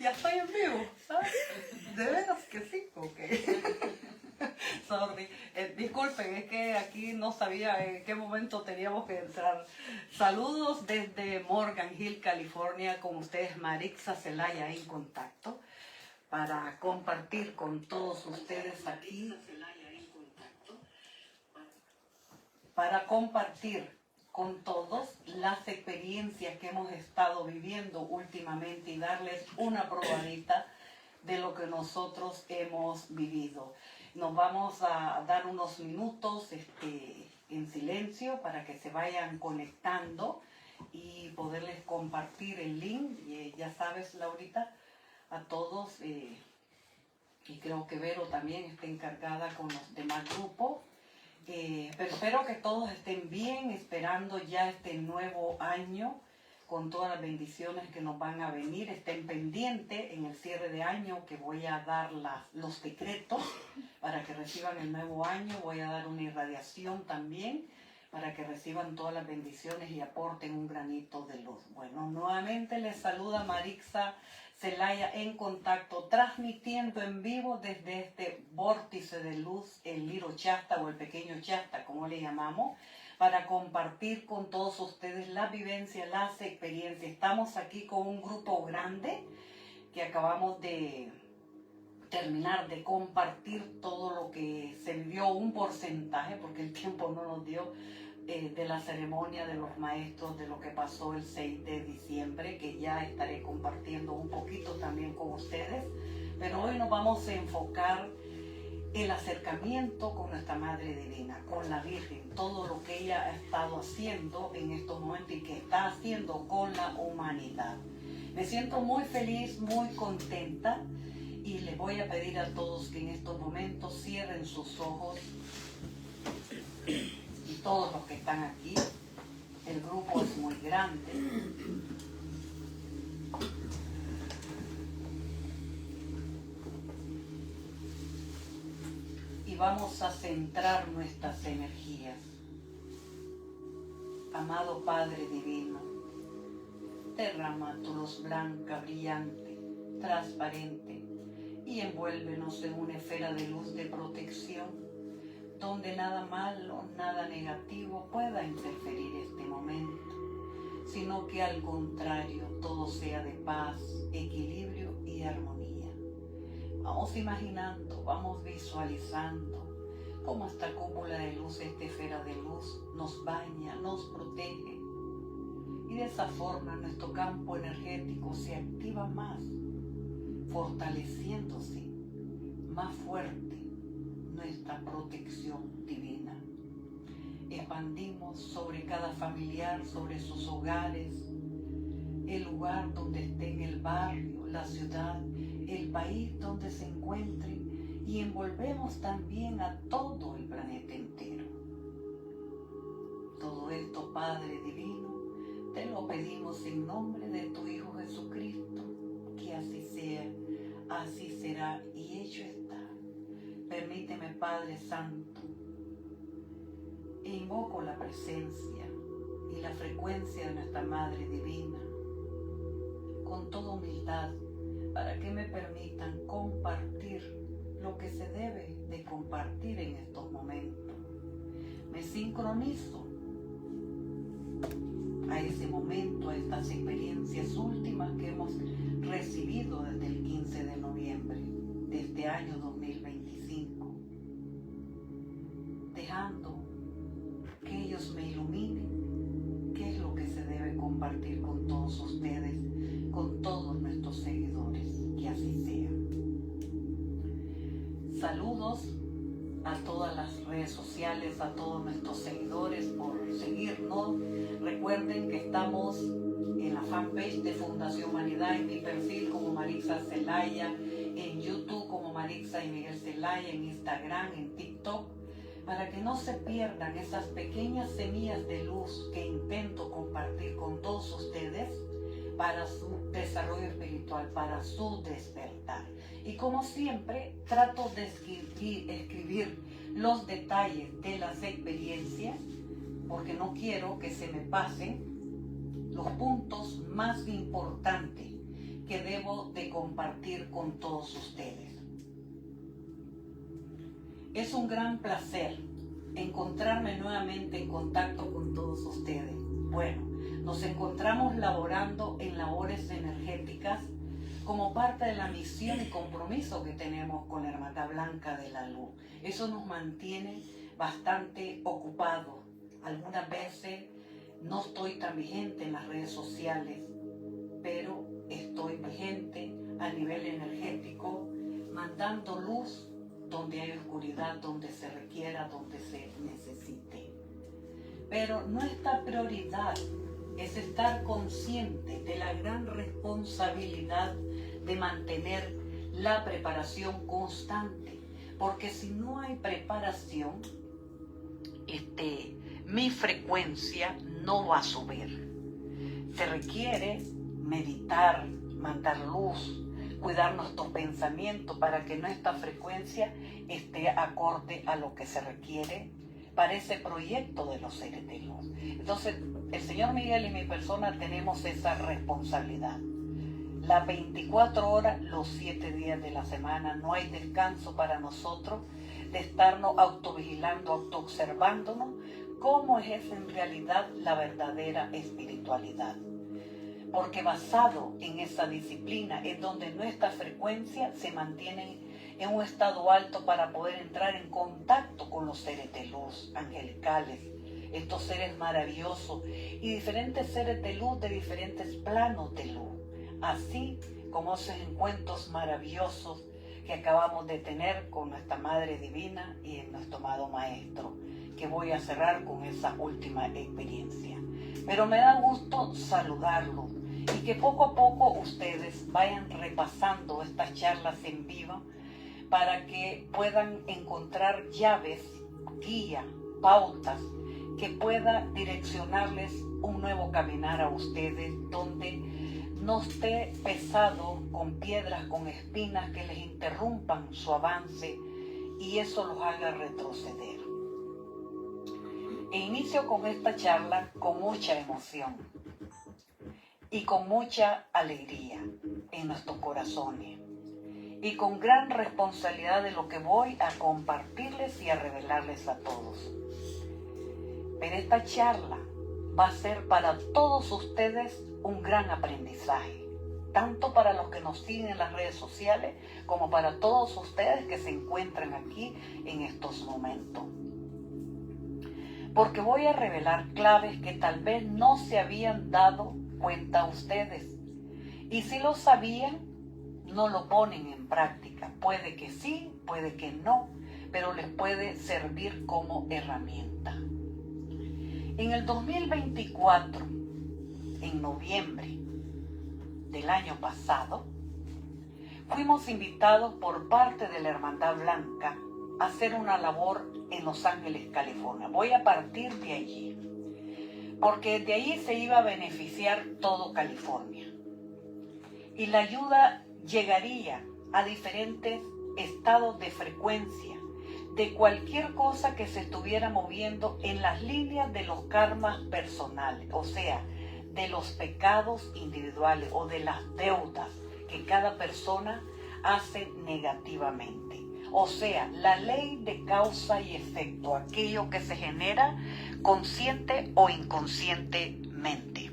Ya estoy en vivo. De veras que sí, ok. Sorry. Disculpen, es que aquí no sabía en qué momento teníamos que entrar. Saludos desde Morgan Hill, California, con ustedes Marixa Zelaya en contacto para compartir con todos ustedes aquí, para compartir con todos las experiencias que hemos estado viviendo últimamente y darles una probadita de lo que nosotros hemos vivido. Nos vamos a dar unos minutos en silencio para que se vayan conectando y poderles compartir el link. Ya sabes, Laurita, a todos, y creo que Vero también está encargada con los demás grupos. Pero espero que todos estén bien, esperando ya este nuevo año con todas las bendiciones que nos van a venir. Estén pendientes en el cierre de año que voy a dar los decretos para que reciban el nuevo año. Voy a dar una irradiación también para que reciban todas las bendiciones y aporten un granito de luz. Bueno, nuevamente les saluda Marixa Zelaya en contacto, transmitiendo en vivo desde este vórtice de luz, el Little Shasta o el pequeño Shasta, como le llamamos, para compartir con todos ustedes las vivencias, las experiencias. Estamos aquí con un grupo grande que acabamos de terminar de compartir todo lo que se vivió, un porcentaje, porque el tiempo no nos dio, de la ceremonia de los maestros, de lo que pasó el 6 de diciembre, que ya estaré compartiendo un poquito también con ustedes. Pero hoy nos vamos a enfocar el acercamiento con nuestra Madre Divina, con la Virgen, todo lo que ella ha estado haciendo en estos momentos y que está haciendo con la humanidad. Me siento muy feliz, muy contenta y les voy a pedir a todos que en estos momentos cierren sus ojos. Y todos los que están aquí, el grupo es muy grande. Y vamos a centrar nuestras energías. Amado Padre Divino, derrama tu luz blanca, brillante, transparente y envuélvenos en una esfera de luz de protección, donde nada malo, nada negativo pueda interferir este momento, sino que al contrario, todo sea de paz, equilibrio y armonía. Vamos imaginando, vamos visualizando cómo esta cúpula de luz, esta esfera de luz, nos baña, nos protege. Y de esa forma nuestro campo energético se activa más, fortaleciéndose más fuerte nuestra protección divina. Expandimos sobre cada familiar, sobre sus hogares, el lugar donde estén, el barrio, la ciudad, el país donde se encuentren, y envolvemos también a todo el planeta entero. Todo esto, Padre Divino, te lo pedimos en nombre de tu Hijo Jesucristo, que así sea, así será y hecho está. Permíteme, Padre Santo, e invoco la presencia y la frecuencia de nuestra Madre Divina con toda humildad para que me permitan compartir lo que se debe de compartir en estos momentos. Me sincronizo a ese momento, a estas experiencias últimas que hemos recibido desde el 15 de noviembre de este año 2025, dejando que ellos me iluminen qué es lo que se debe compartir con todos ustedes, con todos nuestros seguidores, que así sea. Saludos a todas las redes sociales, a todos nuestros seguidores por seguirnos. Recuerden que estamos en la fanpage de Fundación Humanidad, en mi perfil como Marixa Zelaya, en YouTube como Marixa y Miguel Zelaya, en Instagram, en TikTok, para que no se pierdan esas pequeñas semillas de luz que intento compartir con todos ustedes para su desarrollo espiritual, para su despertar. Y como siempre, trato de escribir los detalles de las experiencias, porque no quiero que se me pasen los puntos más importantes que debo de compartir con todos ustedes. Es un gran placer encontrarme nuevamente en contacto con todos ustedes. Bueno, nos encontramos laborando en labores energéticas como parte de la misión y compromiso que tenemos con la Hermandad Blanca de la Luz. Eso nos mantiene bastante ocupados. Algunas veces no estoy tan vigente en las redes sociales, pero estoy vigente a nivel energético, mandando luz donde hay oscuridad, donde se requiera, donde se necesite. Pero nuestra prioridad es estar consciente de la gran responsabilidad de mantener la preparación constante, porque si no hay preparación, mi frecuencia no va a subir. Se requiere meditar, mandar luz, cuidar nuestros pensamientos para que nuestra frecuencia esté acorde a lo que se requiere para ese proyecto de los seres de luz. Entonces, el Señor Miguel y mi persona tenemos esa responsabilidad. Las 24 horas, los 7 días de la semana, no hay descanso para nosotros de estarnos autovigilando, autoobservándonos cómo es en realidad la verdadera espiritualidad. Porque basado en esa disciplina es donde nuestra frecuencia se mantiene en un estado alto para poder entrar en contacto con los seres de luz angelicales, estos seres maravillosos y diferentes seres de luz de diferentes planos de luz, así como esos encuentros maravillosos que acabamos de tener con nuestra Madre Divina y nuestro amado Maestro, que voy a cerrar con esa última experiencia. Pero me da gusto saludarlos y que poco a poco ustedes vayan repasando estas charlas en vivo para que puedan encontrar llaves, guía, pautas que pueda direccionarles un nuevo caminar a ustedes donde no esté pesado con piedras, con espinas que les interrumpan su avance y eso los haga retroceder. E inicio con esta charla con mucha emoción y con mucha alegría en nuestros corazones y con gran responsabilidad de lo que voy a compartirles y a revelarles a todos. Pero esta charla va a ser para todos ustedes un gran aprendizaje, tanto para los que nos siguen en las redes sociales como para todos ustedes que se encuentran aquí en estos momentos. Porque voy a revelar claves que tal vez no se habían dado cuenta ustedes. Y si lo sabían, no lo ponen en práctica. Puede que sí, puede que no, pero les puede servir como herramienta. En el 2024, en noviembre del año pasado, fuimos invitados por parte de la Hermandad Blanca a hacer una labor en Los Ángeles, California. Voy a partir de allí, porque de allí se iba a beneficiar todo California. Y la ayuda llegaría a diferentes estados de frecuencia de cualquier cosa que se estuviera moviendo en las líneas de los karmas personales, o sea, de los pecados individuales o de las deudas que cada persona hace negativamente. O sea, la ley de causa y efecto, aquello que se genera consciente o inconscientemente.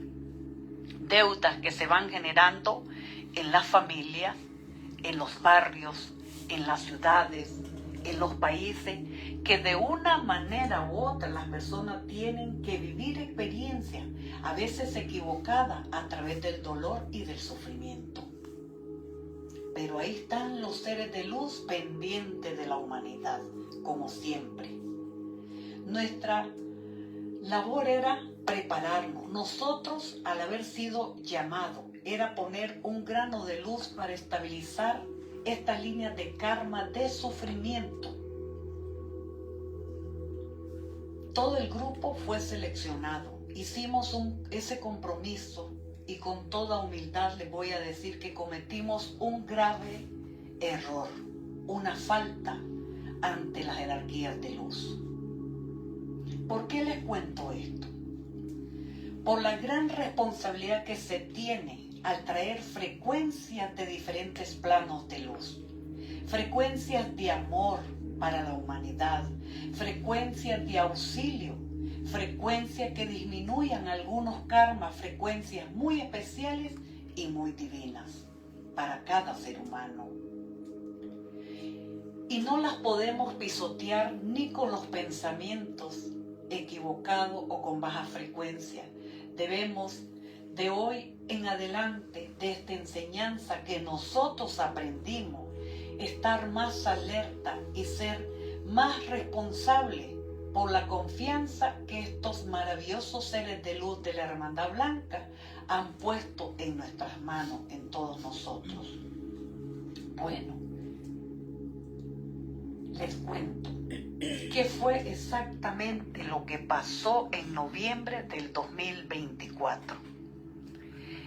Deudas que se van generando en las familias, en los barrios, en las ciudades, en los países, que de una manera u otra las personas tienen que vivir experiencias, a veces equivocadas, a través del dolor y del sufrimiento. Pero ahí están los seres de luz pendientes de la humanidad, como siempre. Nuestra labor era prepararnos. Nosotros, al haber sido llamados, era poner un grano de luz para estabilizar estas líneas de karma de sufrimiento. Todo el grupo fue seleccionado. Hicimos ese compromiso y con toda humildad les voy a decir que cometimos un grave error, una falta ante las jerarquías de luz. ¿Por qué les cuento esto? por la gran responsabilidad que se tiene al traer frecuencias de diferentes planos de luz, frecuencias de amor para la humanidad, frecuencias de auxilio, frecuencias que disminuyan algunos karmas, frecuencias muy especiales y muy divinas para cada ser humano. Y no las podemos pisotear ni con los pensamientos equivocados o con baja frecuencia. Debemos de hoy en adelante, de esta enseñanza que nosotros aprendimos, estar más alerta y ser más responsable por la confianza que estos maravillosos seres de luz de la Hermandad Blanca han puesto en nuestras manos, en todos nosotros. Bueno, les cuento qué fue exactamente lo que pasó en noviembre del 2024.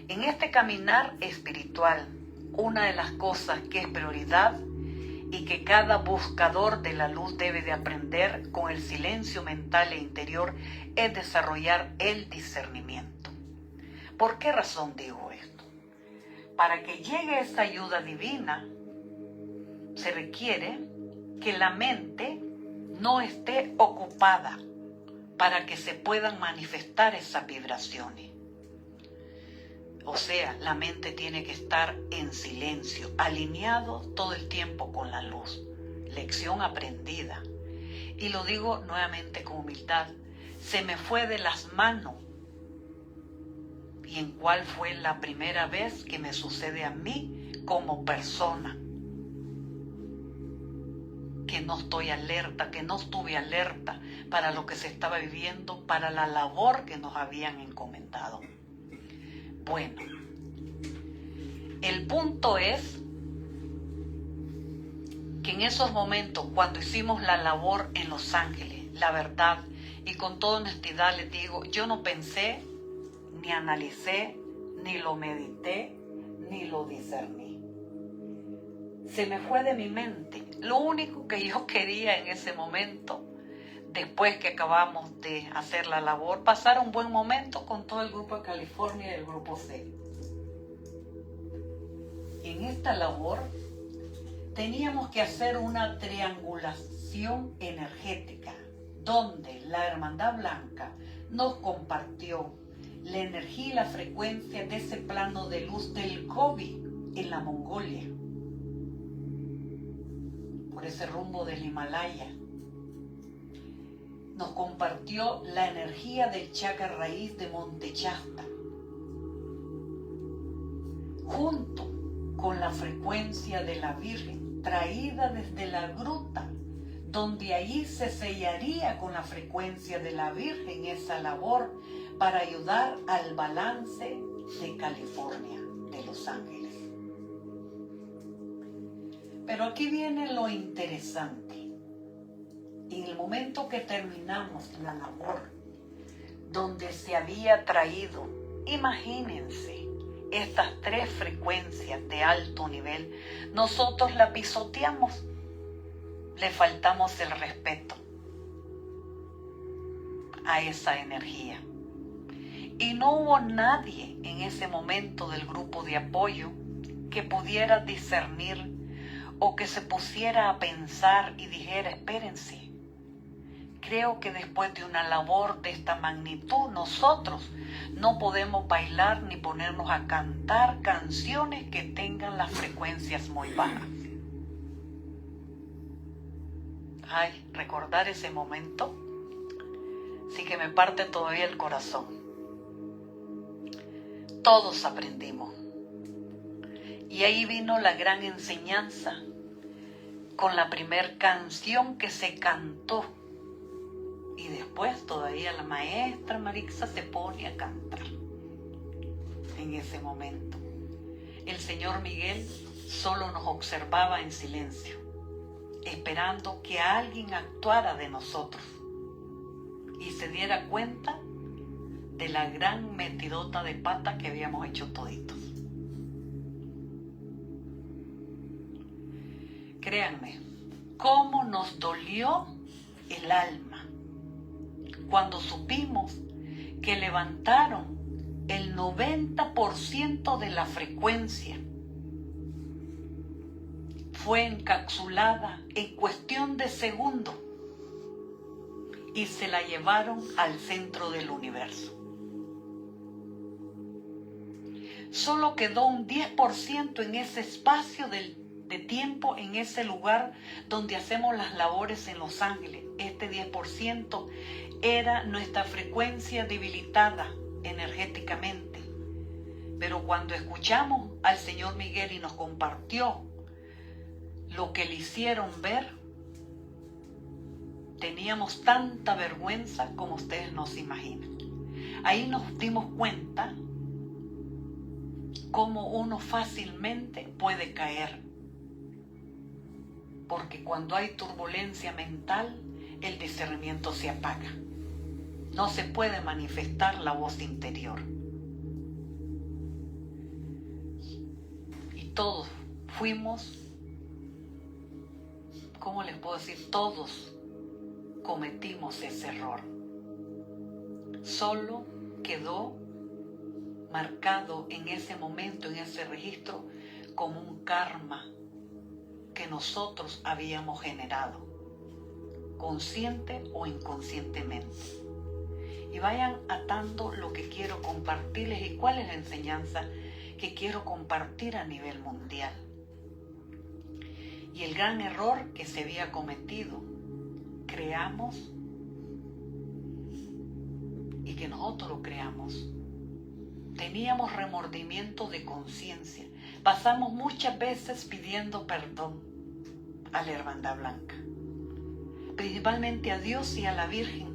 En este caminar espiritual, una de las cosas que es prioridad y que cada buscador de la luz debe de aprender con el silencio mental e interior es desarrollar el discernimiento. ¿Por qué razón digo esto? Para que llegue esa ayuda divina, se requiere que la mente no esté ocupada para que se puedan manifestar esas vibraciones. O sea, la mente tiene que estar en silencio, alineado todo el tiempo con la luz. Lección aprendida. Y lo digo nuevamente con humildad. Se me fue de las manos. ¿Y en cuál fue la primera vez que me sucede a mí como persona? Que no estoy alerta, que no estuve alerta para lo que se estaba viviendo, para la labor que nos habían encomendado. Bueno, el punto es que en esos momentos, cuando hicimos la labor en Los Ángeles, la verdad, y con toda honestidad les digo, yo no pensé, ni analicé, ni lo medité, ni lo discerní. Se me fue de mi mente. Lo único que yo quería en ese momento, después que acabamos de hacer la labor, pasar un buen momento con todo el grupo de California y el grupo C. En esta labor teníamos que hacer una triangulación energética, donde la Hermandad Blanca nos compartió la energía y la frecuencia de ese plano de luz del COVID en la Mongolia, por ese rumbo del Himalaya. Nos compartió la energía del chakra raíz de Monte Shasta, junto con la frecuencia de la Virgen, traída desde la gruta, donde allí se sellaría con la frecuencia de la Virgen esa labor para ayudar al balance de California, de Los Ángeles. Pero aquí viene lo interesante. En el momento que terminamos la labor, donde se había traído, imagínense, estas 3 frecuencias de alto nivel, nosotros la pisoteamos, le faltamos el respeto a esa energía. Y no hubo nadie en ese momento del grupo de apoyo que pudiera discernir o que se pusiera a pensar y dijera, espérense, creo que después de una labor de esta magnitud, nosotros no podemos bailar ni ponernos a cantar canciones que tengan las frecuencias muy bajas. Ay, recordar ese momento sí que me parte todavía el corazón. Todos aprendimos. Y ahí vino la gran enseñanza con la primer canción que se cantó. Y después todavía la maestra Marixa se pone a cantar. En ese momento, el señor Miguel solo nos observaba en silencio, esperando que alguien actuara de nosotros y se diera cuenta de la gran metidota de pata que habíamos hecho toditos. Créanme, cómo nos dolió el alma cuando supimos que levantaron el 90% de la frecuencia. Fue encapsulada en cuestión de segundos y se la llevaron al centro del universo. Solo quedó un 10% en ese espacio de tiempo, en ese lugar donde hacemos las labores en Los Ángeles. Este 10% era nuestra frecuencia debilitada energéticamente. Pero cuando escuchamos al Señor Miguel y nos compartió lo que le hicieron ver, teníamos tanta vergüenza como ustedes no se imaginan. Ahí nos dimos cuenta cómo uno fácilmente puede caer. Porque cuando hay turbulencia mental, el discernimiento se apaga. No se puede manifestar la voz interior. Y todos fuimos, ¿cómo les puedo decir? Todos cometimos ese error. Solo quedó marcado en ese momento, en ese registro, como un karma que nosotros habíamos generado, consciente o inconscientemente. Y vayan atando lo que quiero compartirles y cuál es la enseñanza que quiero compartir a nivel mundial. Y el gran error que se había cometido, creamos, y que nosotros lo creamos. Teníamos remordimiento de conciencia. Pasamos muchas veces pidiendo perdón a la Hermandad Blanca, principalmente a Dios y a la Virgen,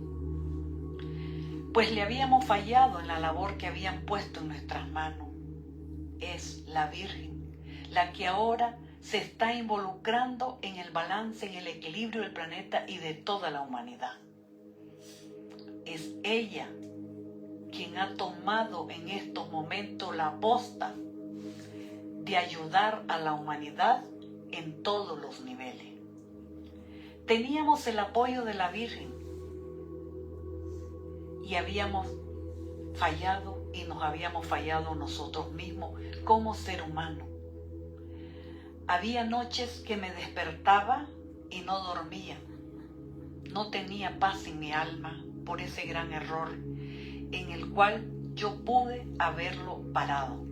pues le habíamos fallado en la labor que habían puesto en nuestras manos. Es la Virgen la que ahora se está involucrando en el balance, en el equilibrio del planeta y de toda la humanidad. Es ella quien ha tomado en estos momentos la posta de ayudar a la humanidad en todos los niveles. Teníamos el apoyo de la Virgen y habíamos fallado y nos habíamos fallado nosotros mismos como ser humano. Había noches que me despertaba y no dormía. No tenía paz en mi alma por ese gran error en el cual yo pude haberlo parado.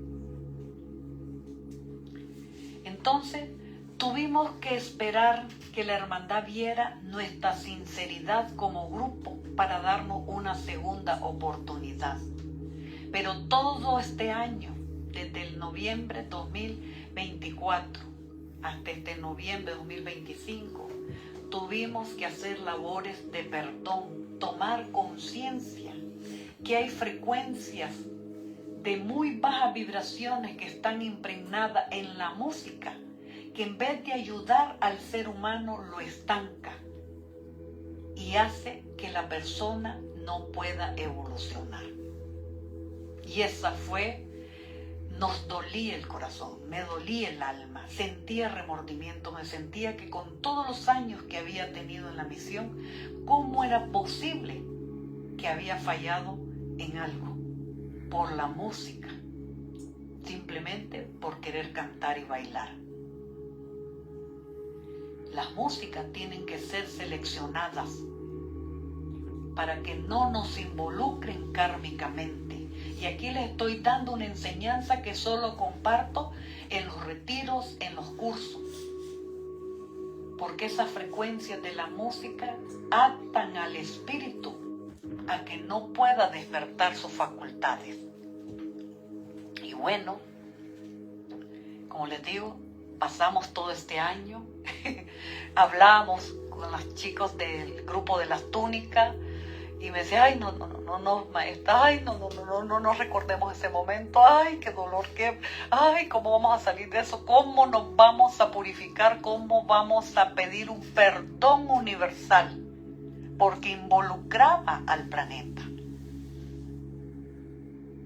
Entonces tuvimos que esperar que la hermandad viera nuestra sinceridad como grupo para darnos una segunda oportunidad. Pero todo este año, desde el noviembre 2024 hasta este noviembre 2025, tuvimos que hacer labores de perdón, tomar conciencia que hay frecuencias de muy bajas vibraciones que están impregnadas en la música, que en vez de ayudar al ser humano lo estanca y hace que la persona no pueda evolucionar. Y esa nos dolía el corazón, me dolía el alma, sentía remordimiento, me sentía que con todos los años que había tenido en la misión, ¿cómo era posible que había fallado en algo? Por la música, simplemente por querer cantar y bailar. Las músicas tienen que ser seleccionadas para que no nos involucren kármicamente. Y aquí les estoy dando una enseñanza que solo comparto en los retiros, en los cursos. Porque esas frecuencias de la música atan al espíritu a que no pueda despertar sus facultades. Y bueno, como les digo, pasamos todo este año, hablamos con los chicos del grupo de las túnicas y me decía, ay, no, maestra, ay, no recordemos ese momento, ay, qué dolor, ay, cómo vamos a salir de eso, cómo nos vamos a purificar, cómo vamos a pedir un perdón universal, porque involucraba al planeta.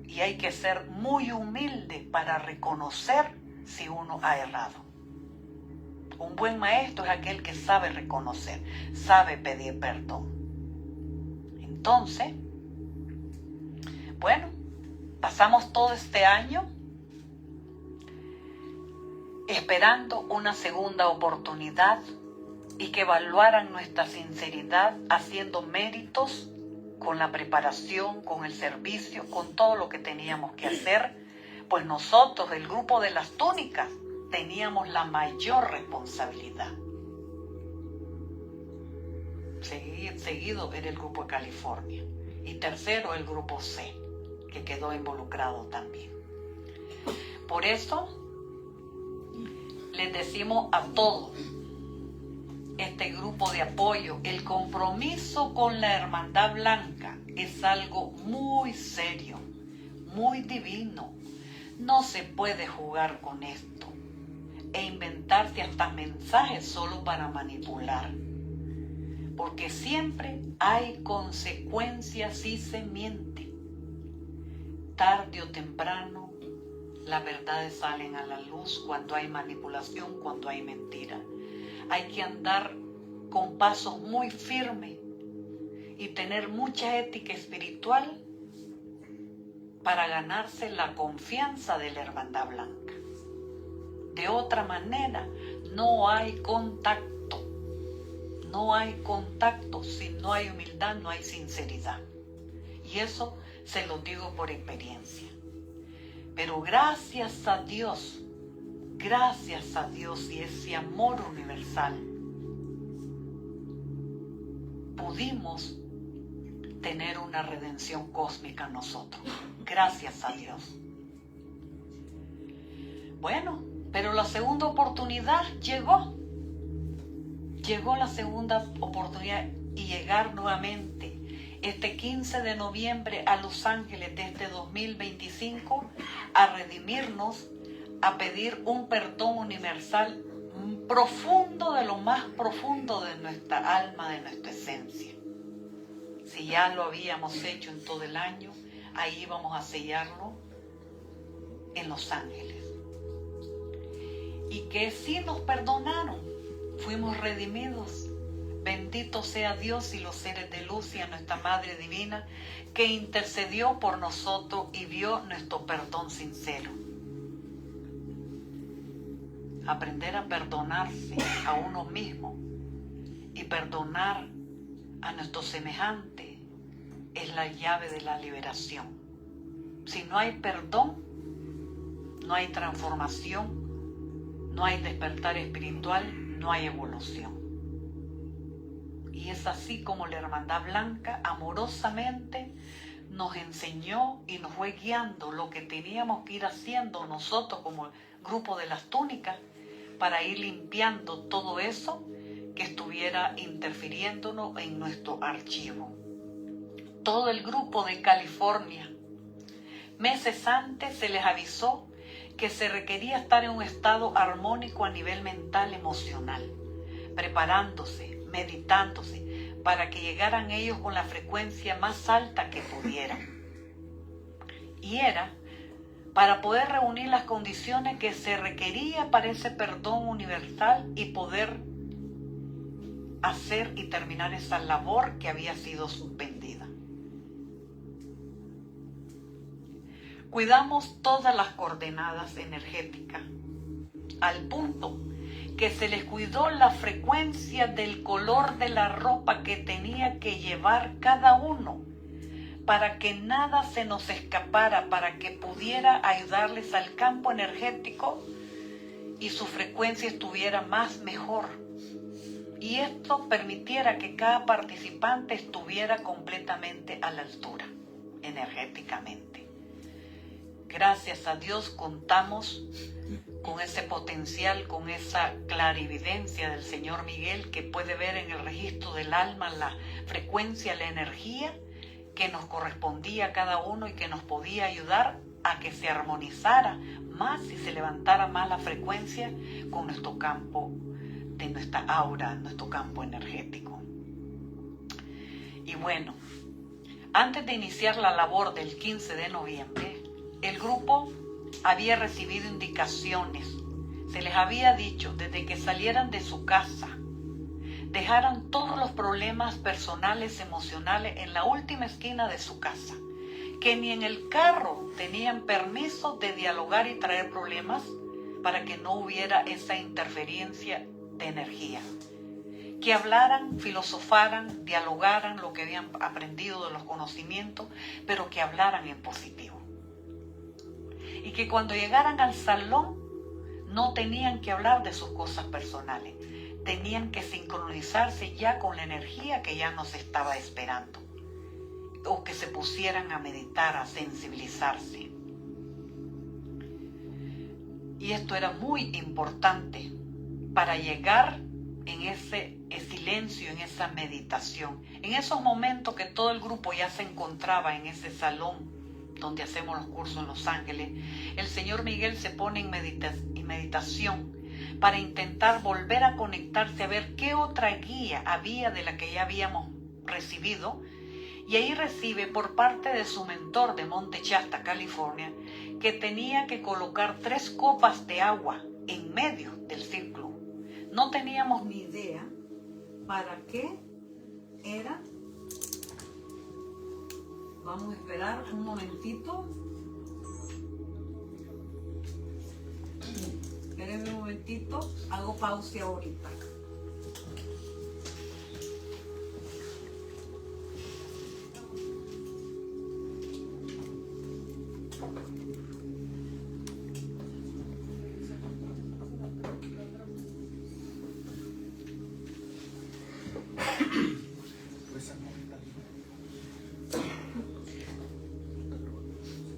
Y hay que ser muy humilde para reconocer si uno ha errado. Un buen maestro es aquel que sabe reconocer, sabe pedir perdón. Entonces, Bueno, pasamos todo este año esperando una segunda oportunidad y que evaluaran nuestra sinceridad, haciendo méritos con la preparación, con el servicio, con todo lo que teníamos que hacer, pues nosotros, el grupo de las túnicas, teníamos la mayor responsabilidad. Seguido era el grupo de California y tercero el grupo C, que quedó involucrado también. Por eso les decimos a todos, este grupo de apoyo, el compromiso con la Hermandad Blanca es algo muy serio, muy divino. No se puede jugar con esto e inventarse hasta mensajes solo para manipular, porque siempre hay consecuencias si se miente. Tarde o temprano, las verdades salen a la luz cuando hay manipulación, cuando hay mentira. Hay que andar con pasos muy firmes y tener mucha ética espiritual para ganarse la confianza de la Hermandad Blanca. De otra manera, no hay contacto. No hay contacto. Si no hay humildad, no hay sinceridad. Y eso se lo digo por experiencia. Pero gracias a Dios y ese amor universal, pudimos tener una redención cósmica nosotros. Gracias a Dios. Bueno, pero la segunda oportunidad llegó. Llegó la segunda oportunidad y llegar nuevamente este 15 de noviembre a Los Ángeles de este 2025 a redimirnos, a pedir un perdón universal profundo, de lo más profundo de nuestra alma, de nuestra esencia. Si ya lo habíamos hecho en todo el año, ahí vamos a sellarlo en Los Ángeles. Y que sí nos perdonaron, fuimos redimidos. Bendito sea Dios y los seres de luz y a nuestra Madre Divina que intercedió por nosotros y vio nuestro perdón sincero. Aprender a perdonarse a uno mismo y perdonar a nuestro semejante es la llave de la liberación. Si no hay perdón, no hay transformación, no hay despertar espiritual, no hay evolución. Y es así como la Hermandad Blanca amorosamente nos enseñó y nos fue guiando lo que teníamos que ir haciendo nosotros como grupo de las túnicas para ir limpiando todo eso que estuviera interfiriéndonos en nuestro archivo. Todo el grupo de California, meses antes se les avisó que se requería estar en un estado armónico a nivel mental, emocional, preparándose, meditándose, para que llegaran ellos con la frecuencia más alta que pudieran. Y era para poder reunir las condiciones que se requería para ese perdón universal y poder hacer y terminar esa labor que había sido suspendida. Cuidamos todas las coordenadas energéticas, al punto que se les cuidó la frecuencia del color de la ropa que tenía que llevar cada uno, para que nada se nos escapara, para que pudiera ayudarles al campo energético y su frecuencia estuviera mejor. Y esto permitiera que cada participante estuviera completamente a la altura, energéticamente. Gracias a Dios contamos con ese potencial, con esa clarividencia del Señor Miguel, que puede ver en el registro del alma la frecuencia, la energía que nos correspondía a cada uno y que nos podía ayudar a que se armonizara más y se levantara más la frecuencia con nuestro campo, de nuestra aura, nuestro campo energético. Y bueno, antes de iniciar la labor del 15 de noviembre, el grupo había recibido indicaciones. Se les había dicho desde que salieran de su casa, dejaran todos los problemas personales, emocionales en la última esquina de su casa, que ni en el carro tenían permiso de dialogar y traer problemas para que no hubiera esa interferencia de energía. Que hablaran, filosofaran, dialogaran lo que habían aprendido de los conocimientos, pero que hablaran en positivo. Y que cuando llegaran al salón no tenían que hablar de sus cosas personales, tenían que sincronizarse ya con la energía que ya nos estaba esperando, o que se pusieran a meditar, a sensibilizarse. Y esto era muy importante para llegar en ese silencio, en esa meditación. En esos momentos que todo el grupo ya se encontraba en ese salón donde hacemos los cursos en Los Ángeles, el señor Miguel se pone en meditación para intentar volver a conectarse, a ver qué otra guía había de la que ya habíamos recibido. Y ahí recibe por parte de su mentor de Monte Shasta, California, que tenía que colocar 3 copas de agua en medio del círculo. No teníamos ni idea para qué era. Vamos a esperar un momentito. Espérenme un momentito, hago pausa ahorita.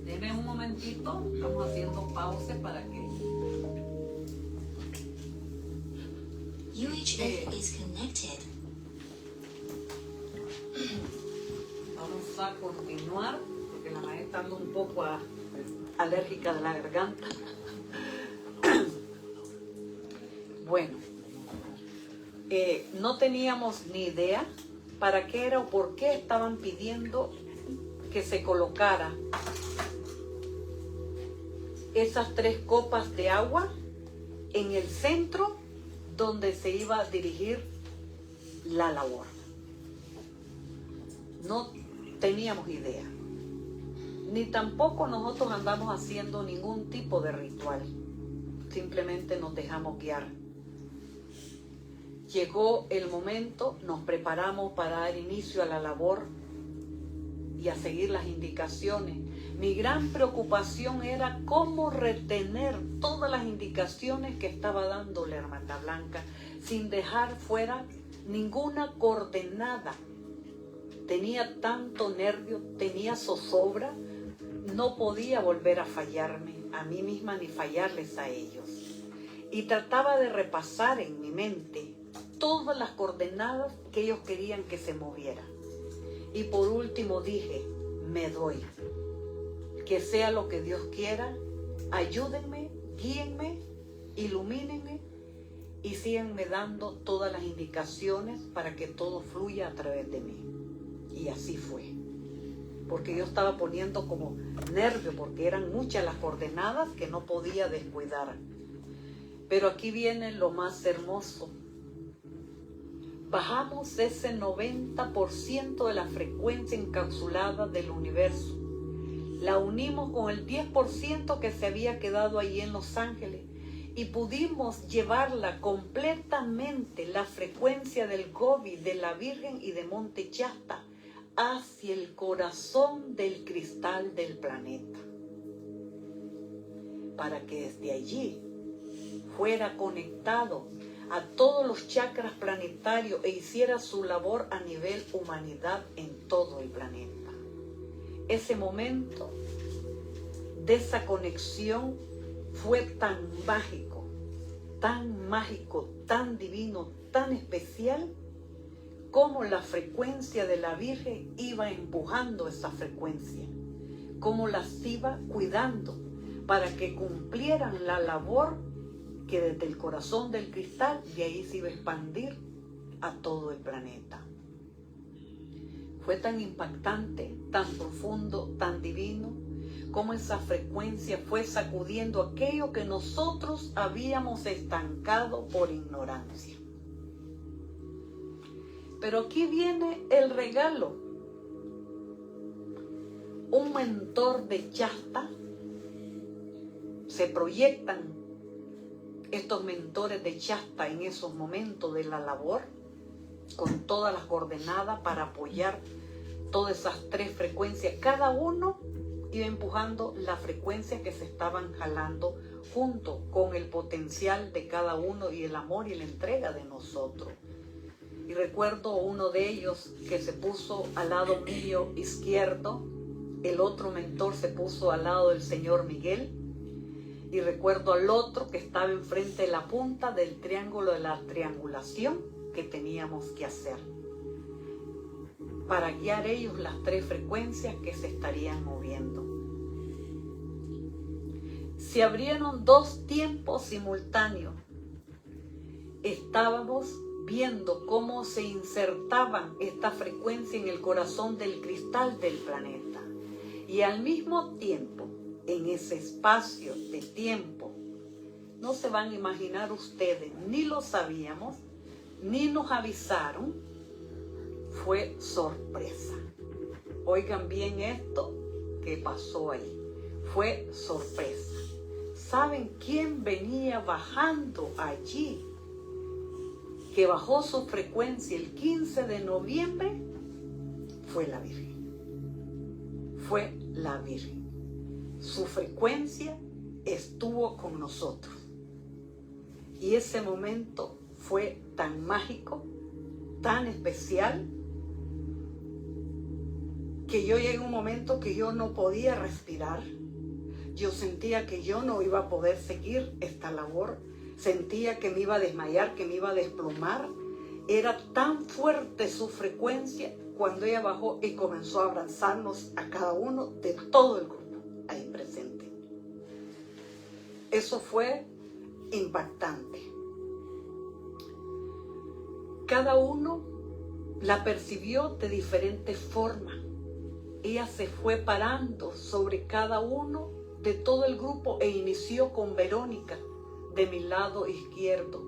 Denme un momentito, estamos haciendo pausa para que... UHF is connected. Vamos a continuar, porque la maestra anda un poco alérgica de la garganta. Bueno, no teníamos ni idea para qué era o por qué estaban pidiendo que se colocara esas 3 copas de agua en el centro donde se iba a dirigir la labor. No teníamos idea, ni tampoco nosotros andamos haciendo ningún tipo de ritual, simplemente nos dejamos guiar. Llegó el momento, nos preparamos para dar inicio a la labor y a seguir las indicaciones. Mi gran preocupación era cómo retener todas las indicaciones que estaba dando la Hermandad Blanca sin dejar fuera ninguna coordenada. Tenía tanto nervio, tenía zozobra, no podía volver a fallarme a mí misma ni fallarles a ellos. Y trataba de repasar en mi mente todas las coordenadas que ellos querían que se moviera. Y por último dije, me doy. Que sea lo que Dios quiera, ayúdenme, guíenme, ilumínenme y síganme dando todas las indicaciones para que todo fluya a través de mí. Y así fue. Porque yo estaba poniendo como nervio, porque eran muchas las coordenadas que no podía descuidar. Pero aquí viene lo más hermoso. Bajamos ese 90% de la frecuencia encapsulada del universo. La unimos con el 10% que se había quedado ahí en Los Ángeles y pudimos llevarla completamente, la frecuencia del Gobi, de la Virgen y de Monte Shasta, hacia el corazón del cristal del planeta. Para que desde allí fuera conectado a todos los chakras planetarios e hiciera su labor a nivel humanidad en todo el planeta. Ese momento de esa conexión fue tan mágico, tan divino, tan especial, como la frecuencia de la Virgen iba empujando esa frecuencia, como las iba cuidando para que cumplieran la labor que desde el corazón del cristal de ahí se iba a expandir a todo el planeta. Fue tan impactante, tan profundo, tan divino, como esa frecuencia fue sacudiendo aquello que nosotros habíamos estancado por ignorancia. Pero aquí viene el regalo. un mentor de Shasta. Se proyectan estos mentores de Shasta en esos momentos de la labor, con todas las coordenadas para apoyar todas esas 3 frecuencias. Cada uno iba empujando la frecuencia que se estaban jalando junto con el potencial de cada uno y el amor y la entrega de nosotros. Y recuerdo uno de ellos que se puso al lado mío izquierdo, el otro mentor se puso al lado del señor Miguel, y recuerdo al otro que estaba enfrente de la punta del triángulo de la triangulación que teníamos que hacer para guiar ellos las 3 frecuencias que se estarían moviendo. Se abrieron 2 tiempos simultáneos. Estábamos viendo cómo se insertaban esta frecuencia en el corazón del cristal del planeta. Y al mismo tiempo, en ese espacio de tiempo, no se van a imaginar ustedes, ni lo sabíamos, ni nos avisaron, fue sorpresa. Oigan bien esto que pasó ahí, fue sorpresa. ¿Saben quién venía bajando allí? Que bajó su frecuencia el 15 de noviembre, fue la Virgen. Fue la Virgen. Su frecuencia estuvo con nosotros. Y ese momento fue tan mágico, tan especial, que yo llegué a un momento que yo no podía respirar. Yo sentía que yo no iba a poder seguir esta labor. Sentía que me iba a desmayar, que me iba a desplomar. Era tan fuerte su frecuencia cuando ella bajó y comenzó a abrazarnos a cada uno de todo el grupo ahí presente. Eso fue impactante. Cada uno la percibió de diferente forma. Ella se fue parando sobre cada uno de todo el grupo e inició con Verónica de mi lado izquierdo.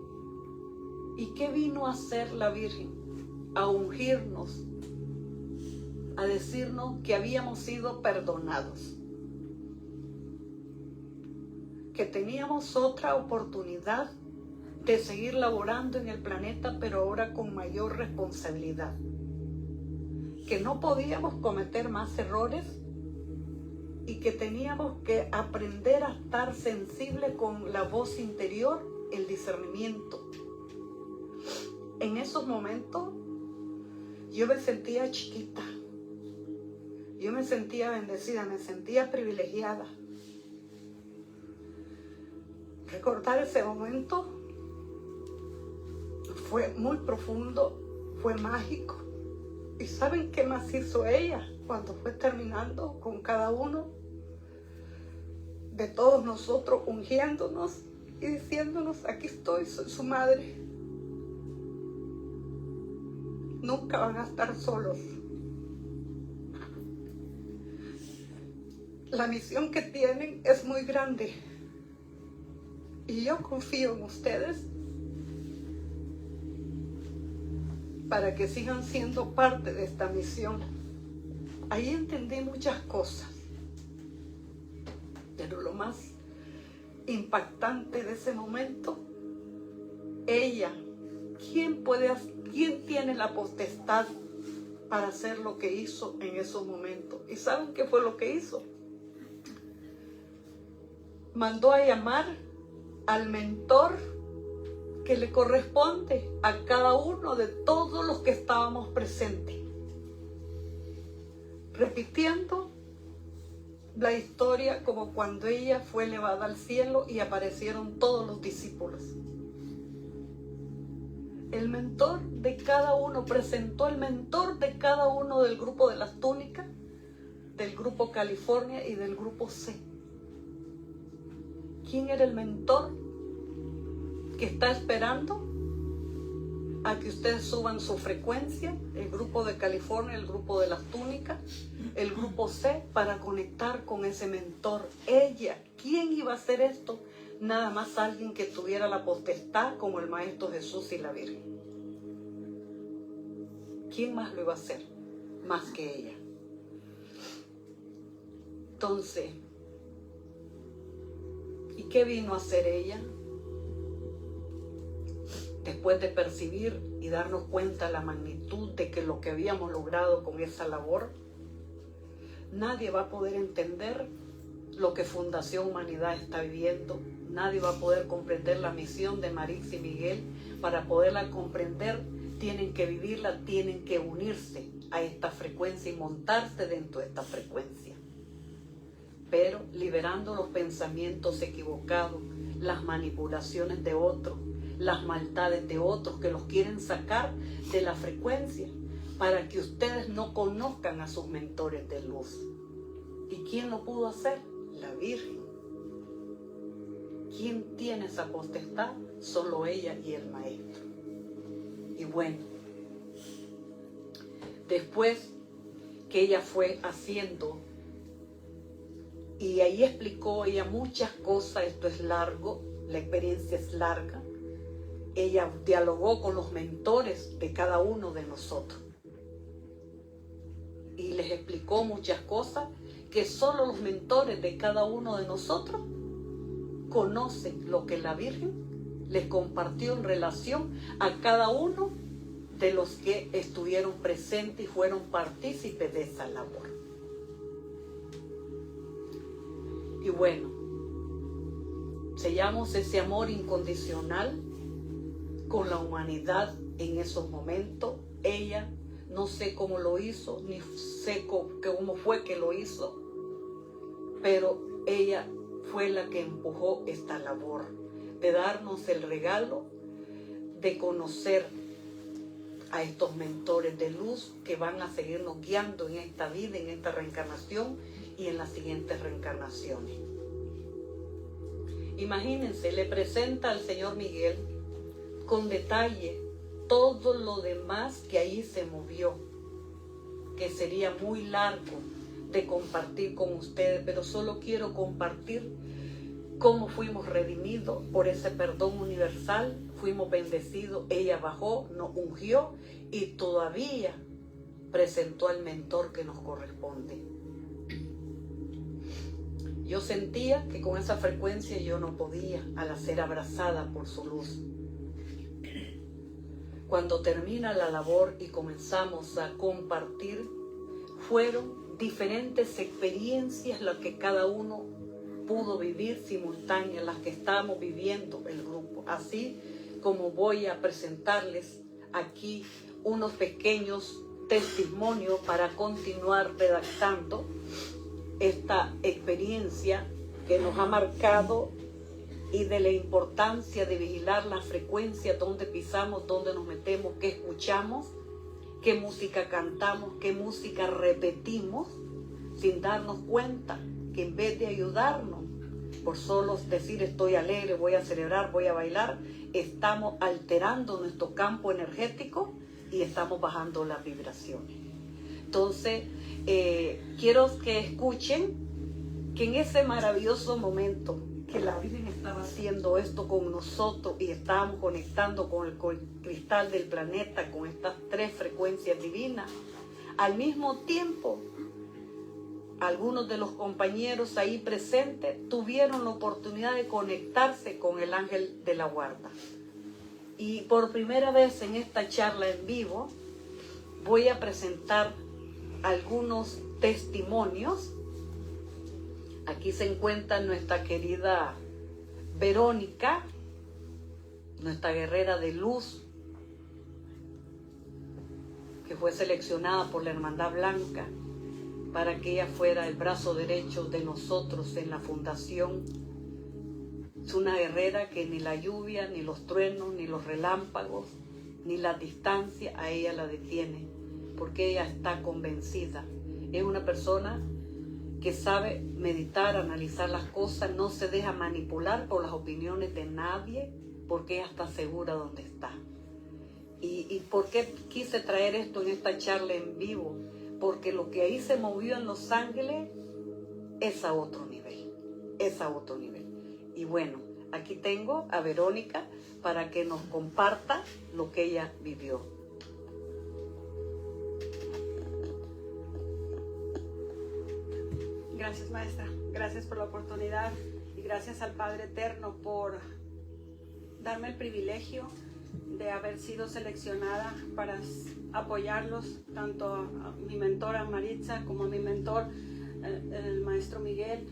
¿Y qué vino a hacer la Virgen? A ungirnos, a decirnos que habíamos sido perdonados, que teníamos otra oportunidad de seguir laborando en el planeta, pero ahora con mayor responsabilidad, que no podíamos cometer más errores y que teníamos que aprender a estar sensible con la voz interior, el discernimiento. En esos momentos yo me sentía chiquita, yo me sentía bendecida, me sentía privilegiada. Recordar ese momento fue muy profundo, fue mágico. ¿Y saben qué más hizo ella cuando fue terminando con cada uno de todos nosotros, ungiéndonos y diciéndonos: aquí estoy, soy su madre? Nunca van a estar solos. La misión que tienen es muy grande y yo confío en ustedes para que sigan siendo parte de esta misión. Ahí entendí muchas cosas, pero lo más impactante de ese momento, ella, ¿quién tiene la potestad para hacer lo que hizo en esos momentos? ¿Y saben qué fue lo que hizo? Mandó a llamar al mentor que le corresponde a cada uno de todos los que estábamos presentes, repitiendo la historia como cuando ella fue elevada al cielo y aparecieron todos los discípulos. El mentor de cada uno presentó el mentor de cada uno del grupo de las túnicas, del grupo California y del grupo C. ¿Quién era el mentor que está esperando a que ustedes suban su frecuencia? El grupo de California, el grupo de las túnicas, el grupo C, para conectar con ese mentor. Ella, ¿quién iba a hacer esto? Nada más alguien que tuviera la potestad como el Maestro Jesús y la Virgen. ¿Quién más lo iba a hacer? Más que ella. Entonces, ¿y qué vino a hacer ella? Después de percibir y darnos cuenta la magnitud de que lo que habíamos logrado con esa labor, nadie va a poder entender lo que Fundación Humanidad está viviendo. Nadie va a poder comprender la misión de Marix y Miguel. Para poderla comprender, tienen que vivirla, tienen que unirse a esta frecuencia y montarse dentro de esta frecuencia. Pero liberando los pensamientos equivocados, las manipulaciones de otros, las maldades de otros que los quieren sacar de la frecuencia para que ustedes no conozcan a sus mentores de luz. ¿Y quién lo pudo hacer? La Virgen. ¿Quién tiene esa potestad? Solo ella y el Maestro. Y bueno, después que ella fue haciendo, y ahí explicó ella muchas cosas, esto es largo, la experiencia es larga. Ella dialogó con los mentores de cada uno de nosotros y les explicó muchas cosas que solo los mentores de cada uno de nosotros conocen lo que la Virgen les compartió en relación a cada uno de los que estuvieron presentes y fueron partícipes de esa labor. Y bueno, sellamos ese amor incondicional con la humanidad en esos momentos. Ella, no sé cómo lo hizo, ni sé cómo fue que lo hizo, pero ella fue la que empujó esta labor de darnos el regalo de conocer a estos mentores de luz que van a seguirnos guiando en esta vida, en esta reencarnación y en las siguientes reencarnaciones. Imagínense, le presenta al señor Miguel con detalle todo lo demás que ahí se movió, que sería muy largo de compartir con ustedes, pero solo quiero compartir cómo fuimos redimidos por ese perdón universal, fuimos bendecidos, ella bajó, nos ungió y todavía presentó al mentor que nos corresponde. Yo sentía que con esa frecuencia yo no podía, al ser abrazada por su luz. Cuando termina la labor y comenzamos a compartir, fueron diferentes experiencias las que cada uno pudo vivir simultáneas, las que estamos viviendo el grupo. Así como voy a presentarles aquí unos pequeños testimonios para continuar redactando esta experiencia que nos ha marcado y de la importancia de vigilar la frecuencia, donde pisamos, donde nos metemos, qué escuchamos, qué música cantamos, qué música repetimos, sin darnos cuenta que en vez de ayudarnos, por solo decir estoy alegre, voy a celebrar, voy a bailar, estamos alterando nuestro campo energético y estamos bajando las vibraciones. Entonces, quiero que escuchen que en ese maravilloso momento que la Virgen estaba haciendo esto con nosotros y estábamos conectando con el cristal del planeta, con estas tres frecuencias divinas, al mismo tiempo, algunos de los compañeros ahí presentes tuvieron la oportunidad de conectarse con el ángel de la guarda. Y por primera vez en esta charla en vivo voy a presentar algunos testimonios. Aquí se encuentra nuestra querida Verónica, nuestra guerrera de luz, que fue seleccionada por la Hermandad Blanca para que ella fuera el brazo derecho de nosotros en la fundación. Es una guerrera que ni la lluvia, ni los truenos, ni los relámpagos, ni la distancia a ella la detiene, porque ella está convencida. Es una persona que sabe meditar, analizar las cosas, no se deja manipular por las opiniones de nadie, porque ella está segura donde está. ¿Y por qué quise traer esto en esta charla en vivo? Porque lo que ahí se movió en Los Ángeles es a otro nivel, es a otro nivel. Y bueno, aquí tengo a Verónica para que nos comparta lo que ella vivió. Gracias, maestra. Gracias por la oportunidad y gracias al Padre Eterno por darme el privilegio de haber sido seleccionada para apoyarlos, tanto a mi mentora Maritza como a mi mentor, el maestro Miguel.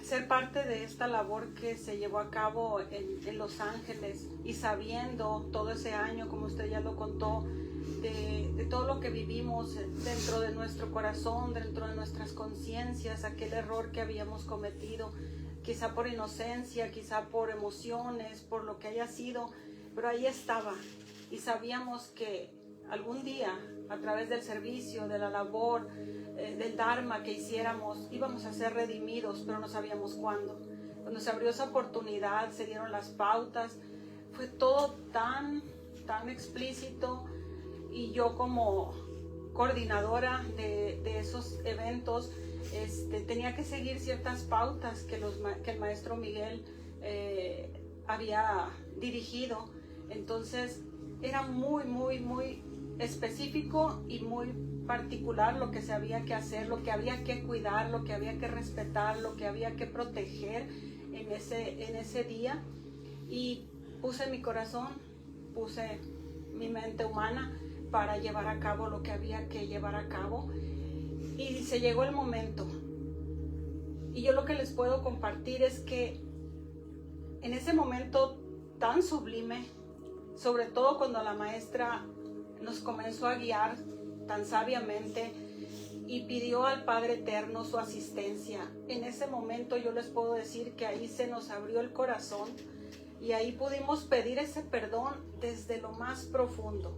Ser parte de esta labor que se llevó a cabo en Los Ángeles y sabiendo todo ese año, como usted ya lo contó, de todo lo que vivimos dentro de nuestro corazón, dentro de nuestras conciencias, aquel error que habíamos cometido, quizá por inocencia, quizá por emociones, por lo que haya sido, pero ahí estaba y sabíamos que algún día, a través del servicio, de la labor, del Dharma que hiciéramos, íbamos a ser redimidos, pero no sabíamos cuándo. Cuando se abrió esa oportunidad, se dieron las pautas, fue todo tan explícito, y yo como coordinadora de esos eventos tenía que seguir ciertas pautas que el maestro Miguel había dirigido. Entonces era muy específico y muy particular lo que se había que hacer, lo que había que cuidar, lo que había que respetar, lo que había que proteger en ese día. Y puse mi corazón, puse mi mente humana para llevar a cabo lo que había que llevar a cabo, y se llegó el momento. Y yo lo que les puedo compartir es que en ese momento tan sublime, sobre todo cuando la maestra nos comenzó a guiar tan sabiamente y pidió al Padre Eterno su asistencia, en ese momento yo les puedo decir que ahí se nos abrió el corazón y ahí pudimos pedir ese perdón desde lo más profundo.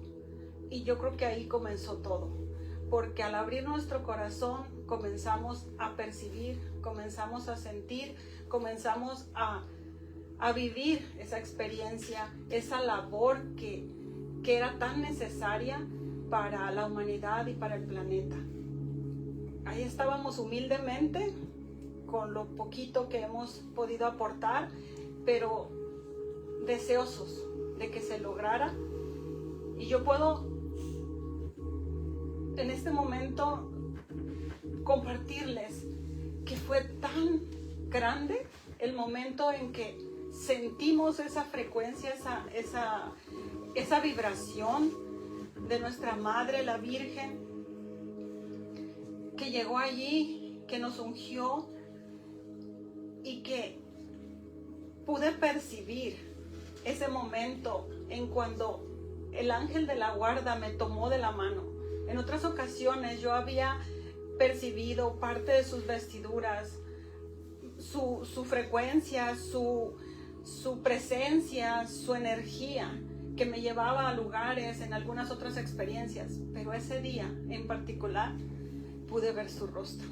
Y yo creo que ahí comenzó todo, porque al abrir nuestro corazón comenzamos a percibir, comenzamos a sentir, comenzamos a vivir esa experiencia, esa labor que era tan necesaria para la humanidad y para el planeta. Ahí estábamos humildemente, con lo poquito que hemos podido aportar, pero deseosos de que se lograra. Y yo puedo en este momento compartirles que fue tan grande el momento en que sentimos esa frecuencia, esa vibración de nuestra Madre, la Virgen, que llegó allí, que nos ungió, y que pude percibir ese momento en cuando el ángel de la guarda me tomó de la mano. En otras ocasiones yo había percibido parte de sus vestiduras, su frecuencia, su presencia, su energía, que me llevaba a lugares en algunas otras experiencias, pero ese día en particular pude ver su rostro.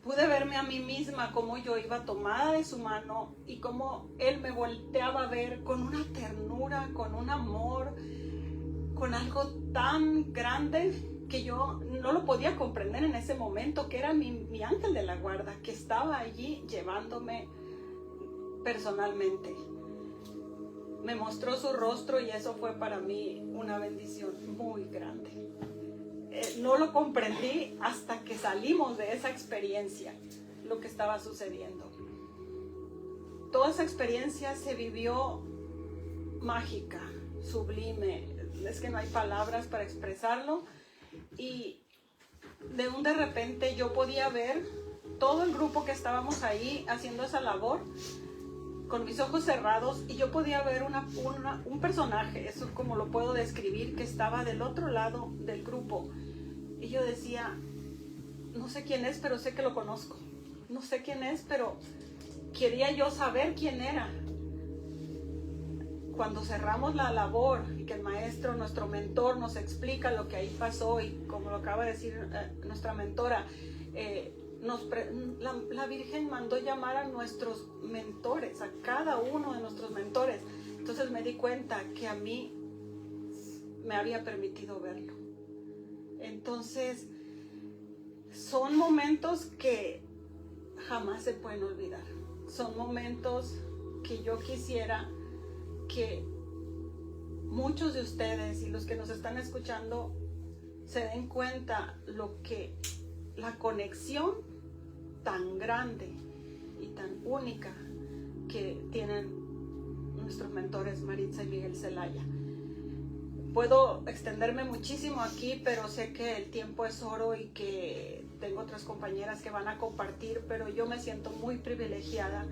Pude verme a mí misma, cómo yo iba tomada de su mano y cómo él me volteaba a ver con una ternura, con un amor, con algo tan grande que yo no lo podía comprender en ese momento, que era mi ángel de la guarda, que estaba allí llevándome personalmente. Me mostró su rostro y eso fue para mí una bendición muy grande. No lo comprendí hasta que salimos de esa experiencia, lo que estaba sucediendo. Toda esa experiencia se vivió mágica, sublime, es que no hay palabras para expresarlo, y de repente yo podía ver todo el grupo que estábamos ahí haciendo esa labor con mis ojos cerrados, y yo podía ver un personaje, eso como lo puedo describir, que estaba del otro lado del grupo, y yo decía, no sé quién es, pero sé que lo conozco, no sé quién es, pero quería yo saber quién era. Cuando cerramos la labor y que el maestro, nuestro mentor, nos explica lo que ahí pasó, y como lo acaba de decir nuestra mentora, la Virgen mandó llamar a nuestros mentores, a cada uno de nuestros mentores. Entonces me di cuenta que a mí me había permitido verlo. Entonces son momentos que jamás se pueden olvidar. Son momentos que yo quisiera que muchos de ustedes y los que nos están escuchando se den cuenta la conexión tan grande y tan única que tienen nuestros mentores Maritza y Miguel Zelaya. Puedo extenderme muchísimo aquí, pero sé que el tiempo es oro y que tengo otras compañeras que van a compartir, pero yo me siento muy privilegiada,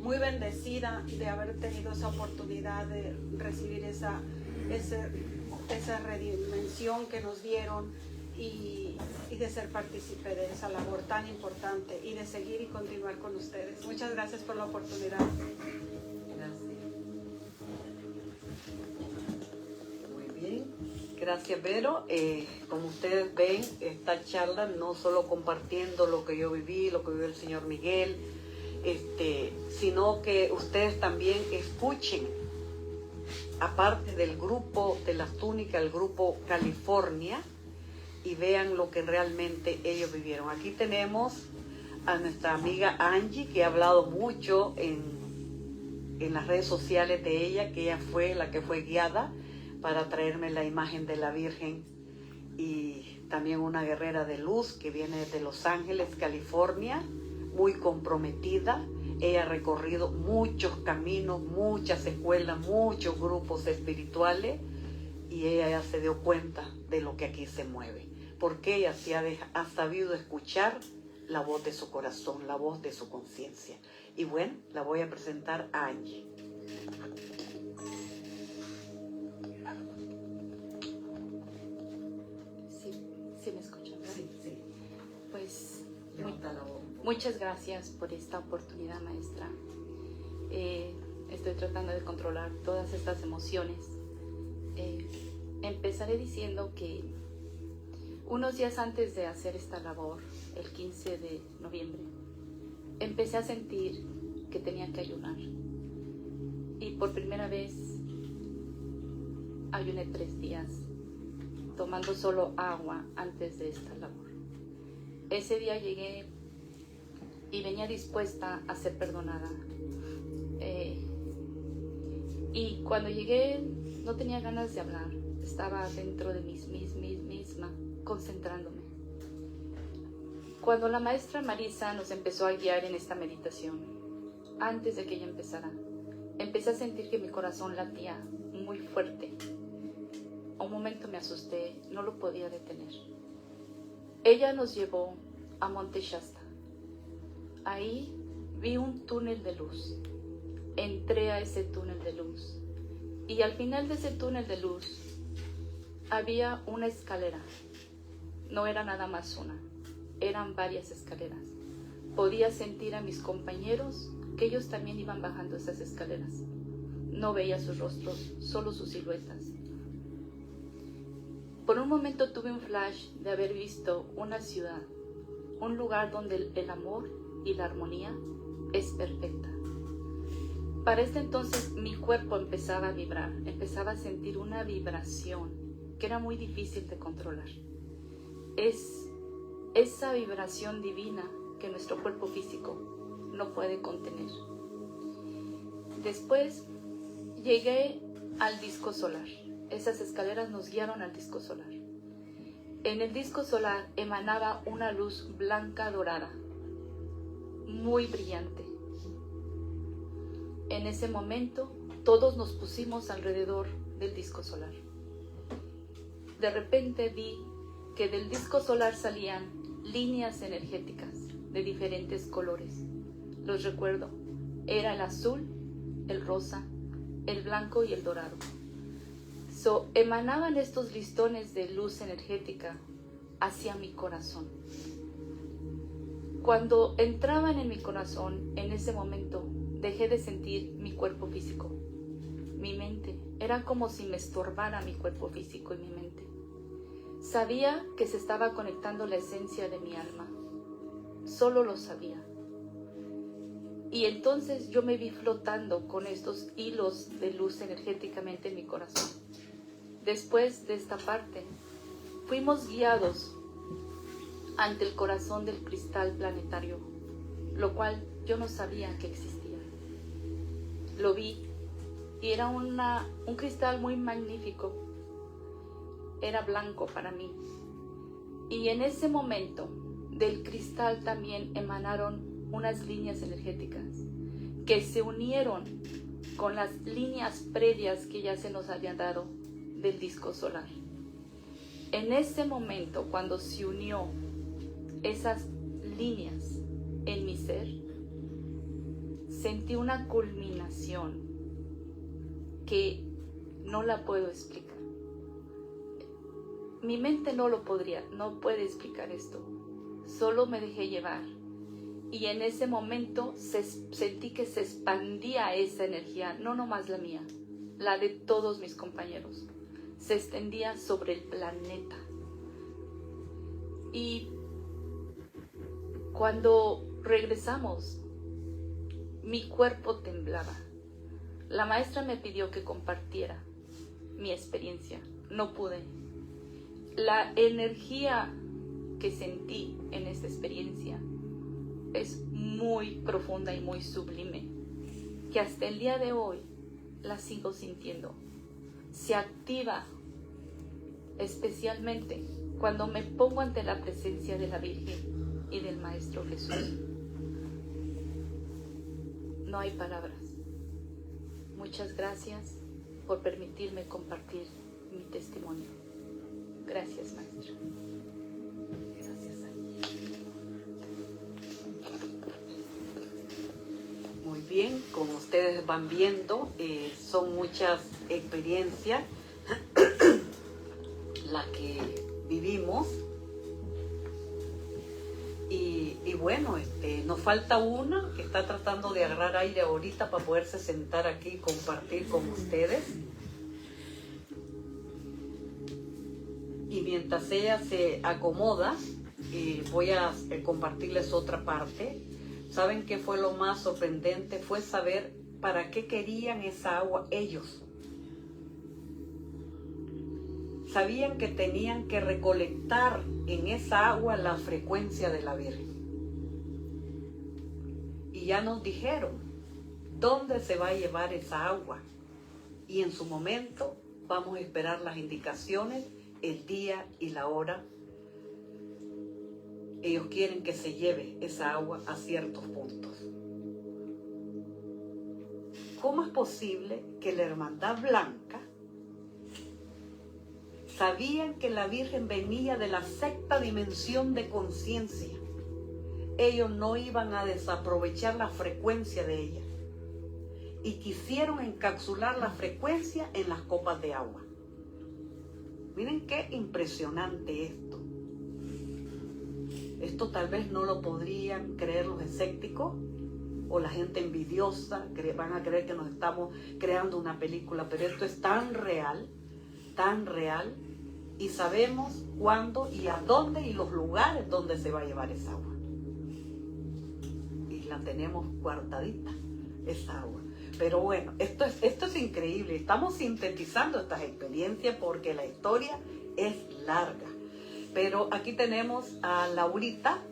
muy bendecida de haber tenido esa oportunidad de recibir esa redimensión que nos dieron y de ser partícipe de esa labor tan importante y de seguir y continuar con ustedes. Muchas gracias por la oportunidad. Gracias, Vero. Como ustedes ven, esta charla no solo compartiendo lo que yo viví, lo que vivió el señor Miguel, sino que ustedes también escuchen, aparte del grupo de las túnicas, el grupo California, y vean lo que realmente ellos vivieron. Aquí tenemos a nuestra amiga Angie, que ha hablado mucho en las redes sociales de ella, que ella fue la que fue guiada para traerme la imagen de la Virgen, y también una guerrera de luz que viene de Los Ángeles, California, muy comprometida. Ella ha recorrido muchos caminos, muchas escuelas, muchos grupos espirituales, y ella ya se dio cuenta de lo que aquí se mueve, porque ella sí ha sabido escuchar la voz de su corazón, la voz de su conciencia. Y bueno, la voy a presentar a Angie. Sí me escuchan, ¿verdad? Sí. Pues Levanta la voz. muchas gracias por esta oportunidad, maestra. Estoy tratando de controlar todas estas emociones. Empezaré diciendo que unos días antes de hacer esta labor, el 15 de noviembre, empecé a sentir que tenía que ayunar. Y por primera vez ayuné 3 días, tomando solo agua antes de esta labor. Ese día llegué y venía dispuesta a ser perdonada. Y cuando llegué no tenía ganas de hablar, estaba dentro de mí misma, concentrándome. Cuando la maestra Marisa nos empezó a guiar en esta meditación, antes de que ella empezara, empecé a sentir que mi corazón latía muy fuerte. A un momento me asusté, no lo podía detener. Ella nos llevó a Monte Shasta. Ahí vi un túnel de luz. Entré a ese túnel de luz. Y al final de ese túnel de luz había una escalera. No era nada más una, eran varias escaleras. Podía sentir a mis compañeros que ellos también iban bajando esas escaleras. No veía sus rostros, solo sus siluetas. Por un momento tuve un flash de haber visto una ciudad, un lugar donde el amor y la armonía es perfecta. Para este entonces mi cuerpo empezaba a vibrar, empezaba a sentir una vibración que era muy difícil de controlar. Es esa vibración divina que nuestro cuerpo físico no puede contener. Después llegué al disco solar. Esas escaleras nos guiaron al disco solar. En el disco solar emanaba una luz blanca dorada, muy brillante. En ese momento todos nos pusimos alrededor del disco solar. De repente vi que del disco solar salían líneas energéticas de diferentes colores. Los recuerdo, era el azul, el rosa, el blanco y el dorado. Emanaban estos listones de luz energética hacia mi corazón. Cuando entraban en mi corazón, en ese momento dejé de sentir mi cuerpo físico. Mi mente era como si me estorbara mi cuerpo físico y mi mente. Sabía que se estaba conectando la esencia de mi alma. Solo lo sabía. Y entonces yo me vi flotando con estos hilos de luz energéticamente en mi corazón. Después de esta parte, fuimos guiados ante el corazón del cristal planetario, lo cual yo no sabía que existía. Lo vi y era un cristal muy magnífico. Era blanco para mí. Y en ese momento del cristal también emanaron unas líneas energéticas que se unieron con las líneas previas que ya se nos habían dado del disco solar. En ese momento, cuando se unió esas líneas en mi ser, sentí una culminación que no la puedo explicar. Mi mente no puede explicar esto. Solo me dejé llevar. Y en ese momento sentí que se expandía esa energía, no nomás la mía, la de todos mis compañeros. Se extendía sobre el planeta. Y cuando regresamos, mi cuerpo temblaba. La maestra me pidió que compartiera mi experiencia. No pude. La energía que sentí en esta experiencia es muy profunda y muy sublime, que hasta el día de hoy la sigo sintiendo. Se activa especialmente cuando me pongo ante la presencia de la Virgen y del Maestro Jesús. No hay palabras. Muchas gracias por permitirme compartir mi testimonio. Gracias, Maestra. Gracias a ella. Muy bien, como ustedes van viendo, son muchas experiencias las que vivimos. Y bueno, nos falta una que está tratando de agarrar aire ahorita para poderse sentar aquí y compartir con ustedes. Y mientras ella se acomoda, voy a compartirles otra parte. ¿Saben qué fue lo más sorprendente? Fue saber para qué querían esa agua ellos. Sabían que tenían que recolectar en esa agua la frecuencia de la Virgen. Y ya nos dijeron dónde se va a llevar esa agua. Y en su momento vamos a esperar las indicaciones, el día y la hora. Ellos quieren que se lleve esa agua a ciertos puntos. ¿Cómo es posible que la Hermandad Blanca sabían que la Virgen venía de la sexta dimensión de conciencia? Ellos no iban a desaprovechar la frecuencia de ella y quisieron encapsular la frecuencia en las copas de agua. Miren qué impresionante esto. Esto tal vez no lo podrían creer los escépticos o la gente envidiosa, que van a creer que nos estamos creando una película, pero esto es tan real, y sabemos cuándo y a dónde y los lugares donde se va a llevar esa agua. Y la tenemos guardadita, esa agua. Pero bueno, esto es increíble. Estamos sintetizando estas experiencias porque la historia es larga. Pero aquí tenemos a Laurita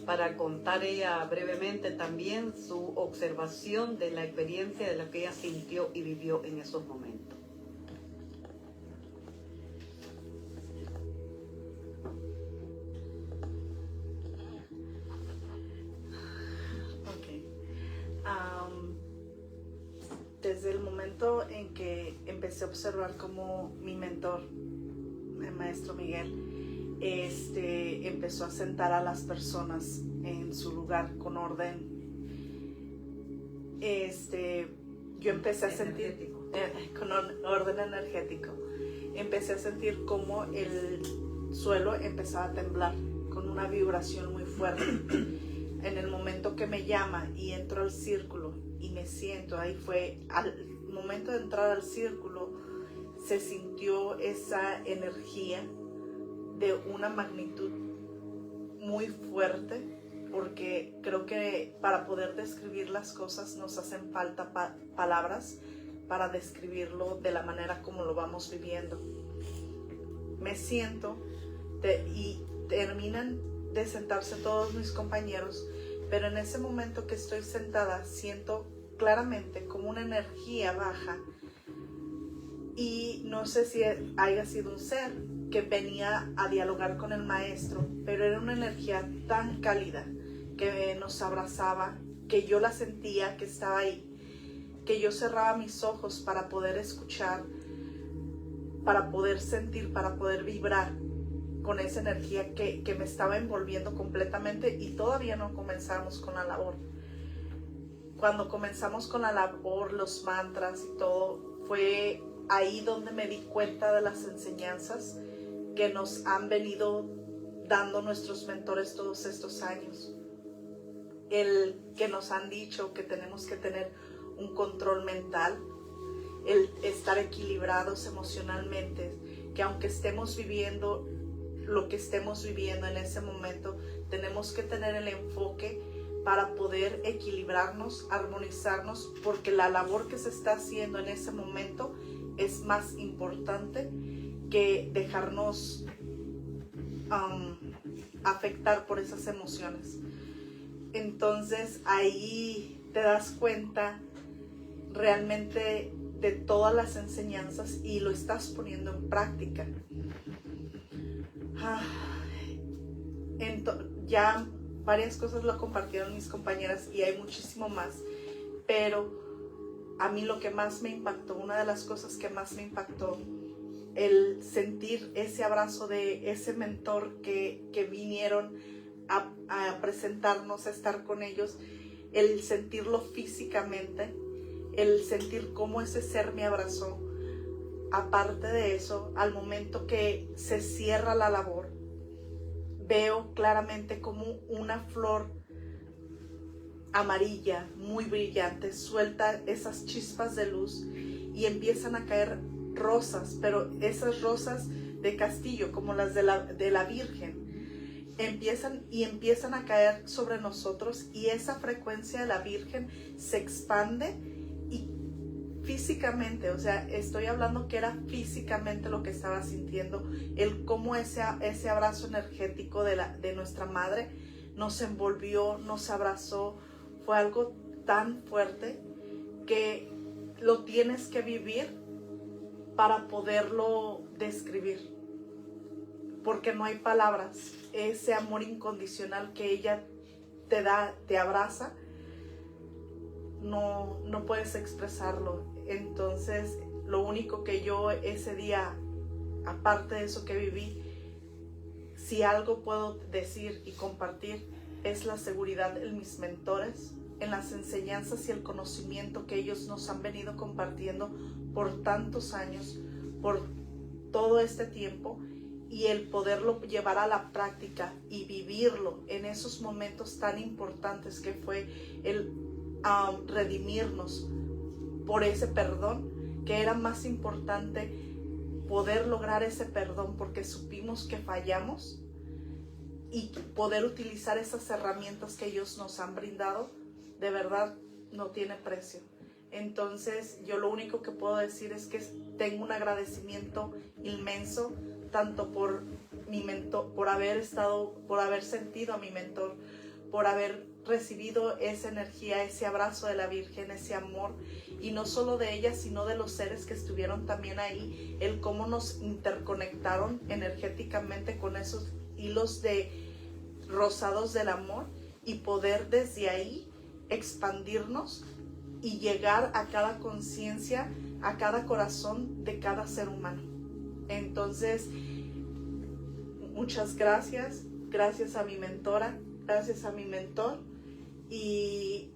para contar ella brevemente también su observación de la experiencia de la que ella sintió y vivió en esos momentos. Desde el momento en que empecé a observar cómo mi mentor, el maestro Miguel, empezó a sentar a las personas en su lugar con orden, yo empecé a sentir con orden energético, empecé a sentir cómo el suelo empezaba a temblar con una vibración muy fuerte. En el momento que me llama y entro al círculo y me siento, ahí fue, al momento de entrar al círculo, se sintió esa energía de una magnitud muy fuerte, porque creo que para poder describir las cosas nos hacen falta palabras para describirlo de la manera como lo vamos viviendo. Me siento y terminan de sentarse todos mis compañeros, pero en ese momento que estoy sentada siento claramente como una energía baja, y no sé si haya sido un ser que venía a dialogar con el maestro, pero era una energía tan cálida que nos abrazaba, que yo la sentía que estaba ahí, que yo cerraba mis ojos para poder escuchar, para poder sentir, para poder vibrar con esa energía que me estaba envolviendo completamente. Y todavía no comenzamos con la labor. Cuando comenzamos con la labor, los mantras y todo, fue ahí donde me di cuenta de las enseñanzas que nos han venido dando nuestros mentores todos estos años. El que nos han dicho que tenemos que tener un control mental, el estar equilibrados emocionalmente, que aunque estemos viviendo lo que estemos viviendo en ese momento, tenemos que tener el enfoque para poder equilibrarnos, armonizarnos, porque la labor que se está haciendo en ese momento es más importante que dejarnos afectar por esas emociones. Entonces ahí te das cuenta realmente de todas las enseñanzas y lo estás poniendo en práctica. Ya varias cosas lo compartieron mis compañeras y hay muchísimo más, pero a mí lo que más me impactó, una de las cosas que más me impactó, el sentir ese abrazo de ese mentor que vinieron a presentarnos, a estar con ellos, el sentirlo físicamente, el sentir cómo ese ser me abrazó. Aparte de eso, al momento que se cierra la labor, veo claramente como una flor amarilla muy brillante suelta esas chispas de luz y empiezan a caer rosas, pero esas rosas de castillo, como las de la Virgen, empiezan a caer sobre nosotros, y esa frecuencia de la Virgen se expande y físicamente, o sea, estoy hablando que era físicamente lo que estaba sintiendo, el cómo ese abrazo energético de nuestra madre nos envolvió, nos abrazó. Fue algo tan fuerte que lo tienes que vivir para poderlo describir, porque no hay palabras. Ese amor incondicional que ella te da, te abraza, no puedes expresarlo. Entonces, lo único que yo ese día, aparte de eso que viví, si algo puedo decir y compartir, es la seguridad en mis mentores, en las enseñanzas y el conocimiento que ellos nos han venido compartiendo por tantos años, por todo este tiempo, y el poderlo llevar a la práctica y vivirlo en esos momentos tan importantes que fue el redimirnos por ese perdón, que era más importante poder lograr ese perdón porque supimos que fallamos, y poder utilizar esas herramientas que ellos nos han brindado, de verdad no tiene precio. Entonces yo lo único que puedo decir es que tengo un agradecimiento inmenso, tanto por mi mentor, por haber sentido a mi mentor, por haber recibido esa energía, ese abrazo de la Virgen, ese amor, y no solo de ella, sino de los seres que estuvieron también ahí, el cómo nos interconectaron energéticamente con esos hilos de rosados del amor, y poder desde ahí expandirnos y llegar a cada conciencia, a cada corazón de cada ser humano. Entonces, muchas gracias a mi mentora, gracias a mi mentor, y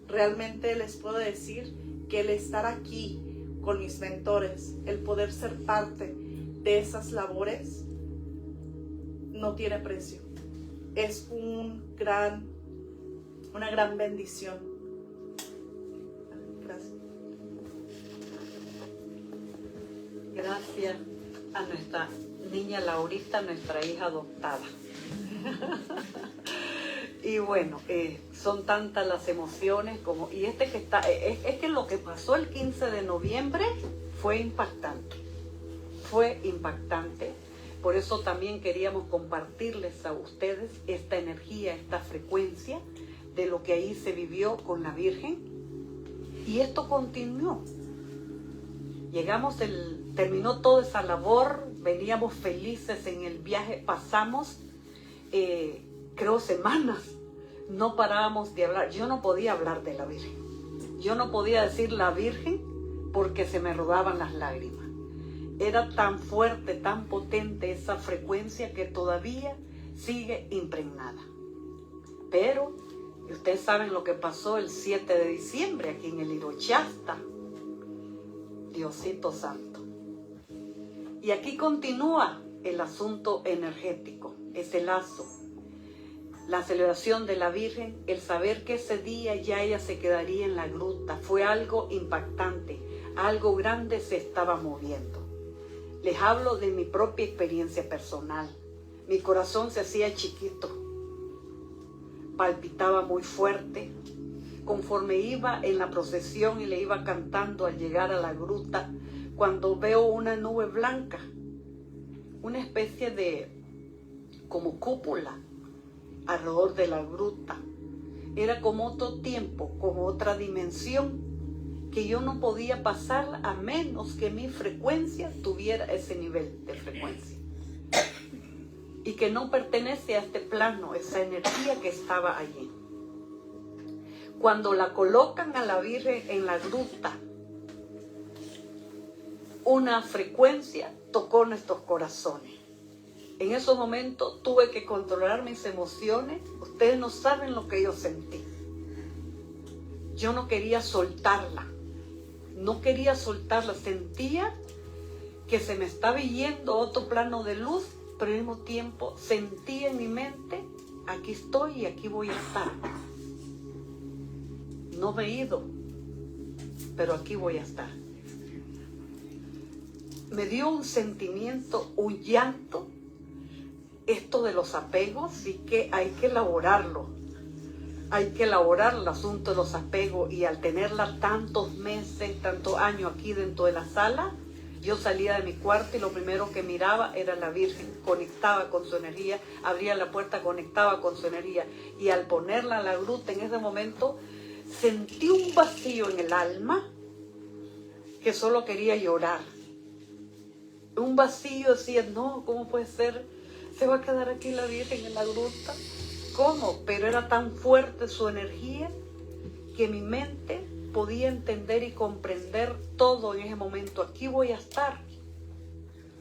realmente les puedo decir que el estar aquí con mis mentores, el poder ser parte de esas labores, no tiene precio. Es una gran bendición. Gracias. Gracias a nuestra niña Laurita, nuestra hija adoptada. Y bueno, son tantas las emociones como, y es que lo que pasó el 15 de noviembre fue impactante. Por eso también queríamos compartirles a ustedes esta energía, esta frecuencia de lo que ahí se vivió con la Virgen. Y esto continuó. Terminó toda esa labor veníamos felices en el viaje, pasamos, creo, semanas, no parábamos de hablar. Yo no podía hablar de la Virgen, yo no podía decir la Virgen porque se me rodaban las lágrimas. Era tan fuerte, tan potente esa frecuencia que todavía sigue impregnada. Pero ustedes saben lo que pasó el 7 de diciembre aquí en el Irochasta. Diosito Santo. Y aquí continúa el asunto energético, ese lazo. La celebración de la Virgen, el saber que ese día ya ella se quedaría en la gruta, fue algo impactante, algo grande se estaba moviendo. Les hablo de mi propia experiencia personal. Mi corazón se hacía chiquito, palpitaba muy fuerte. Conforme iba en la procesión y le iba cantando al llegar a la gruta, cuando veo una nube blanca, una especie de como cúpula alrededor de la gruta. Era como otro tiempo, como otra dimensión que yo no podía pasar a menos que mi frecuencia tuviera ese nivel de frecuencia. Y que no pertenece a este plano, esa energía que estaba allí. Cuando la colocan a la Virgen en la gruta, una frecuencia tocó nuestros corazones. En esos momentos tuve que controlar mis emociones. Ustedes no saben lo que yo sentí. Yo no quería soltarla. No quería soltarla. Sentía que se me estaba yendo otro plano de luz, pero al mismo tiempo sentía en mi mente, aquí estoy y aquí voy a estar. No me he ido, pero aquí voy a estar. Me dio un sentimiento, un llanto, esto de los apegos, y que hay que elaborarlo. Hay que elaborar el asunto de los apegos, y al tenerla tantos meses, tantos años aquí dentro de la sala, yo salía de mi cuarto y lo primero que miraba era la Virgen, conectaba con su energía, abría la puerta, conectaba con su energía, y al ponerla en la gruta en ese momento, sentí un vacío en el alma que solo quería llorar. Un vacío, decía, no, ¿cómo puede ser? ¿Se va a quedar aquí la Virgen en la gruta? ¿Cómo? Pero era tan fuerte su energía que mi mente podía entender y comprender todo en ese momento. Aquí voy a estar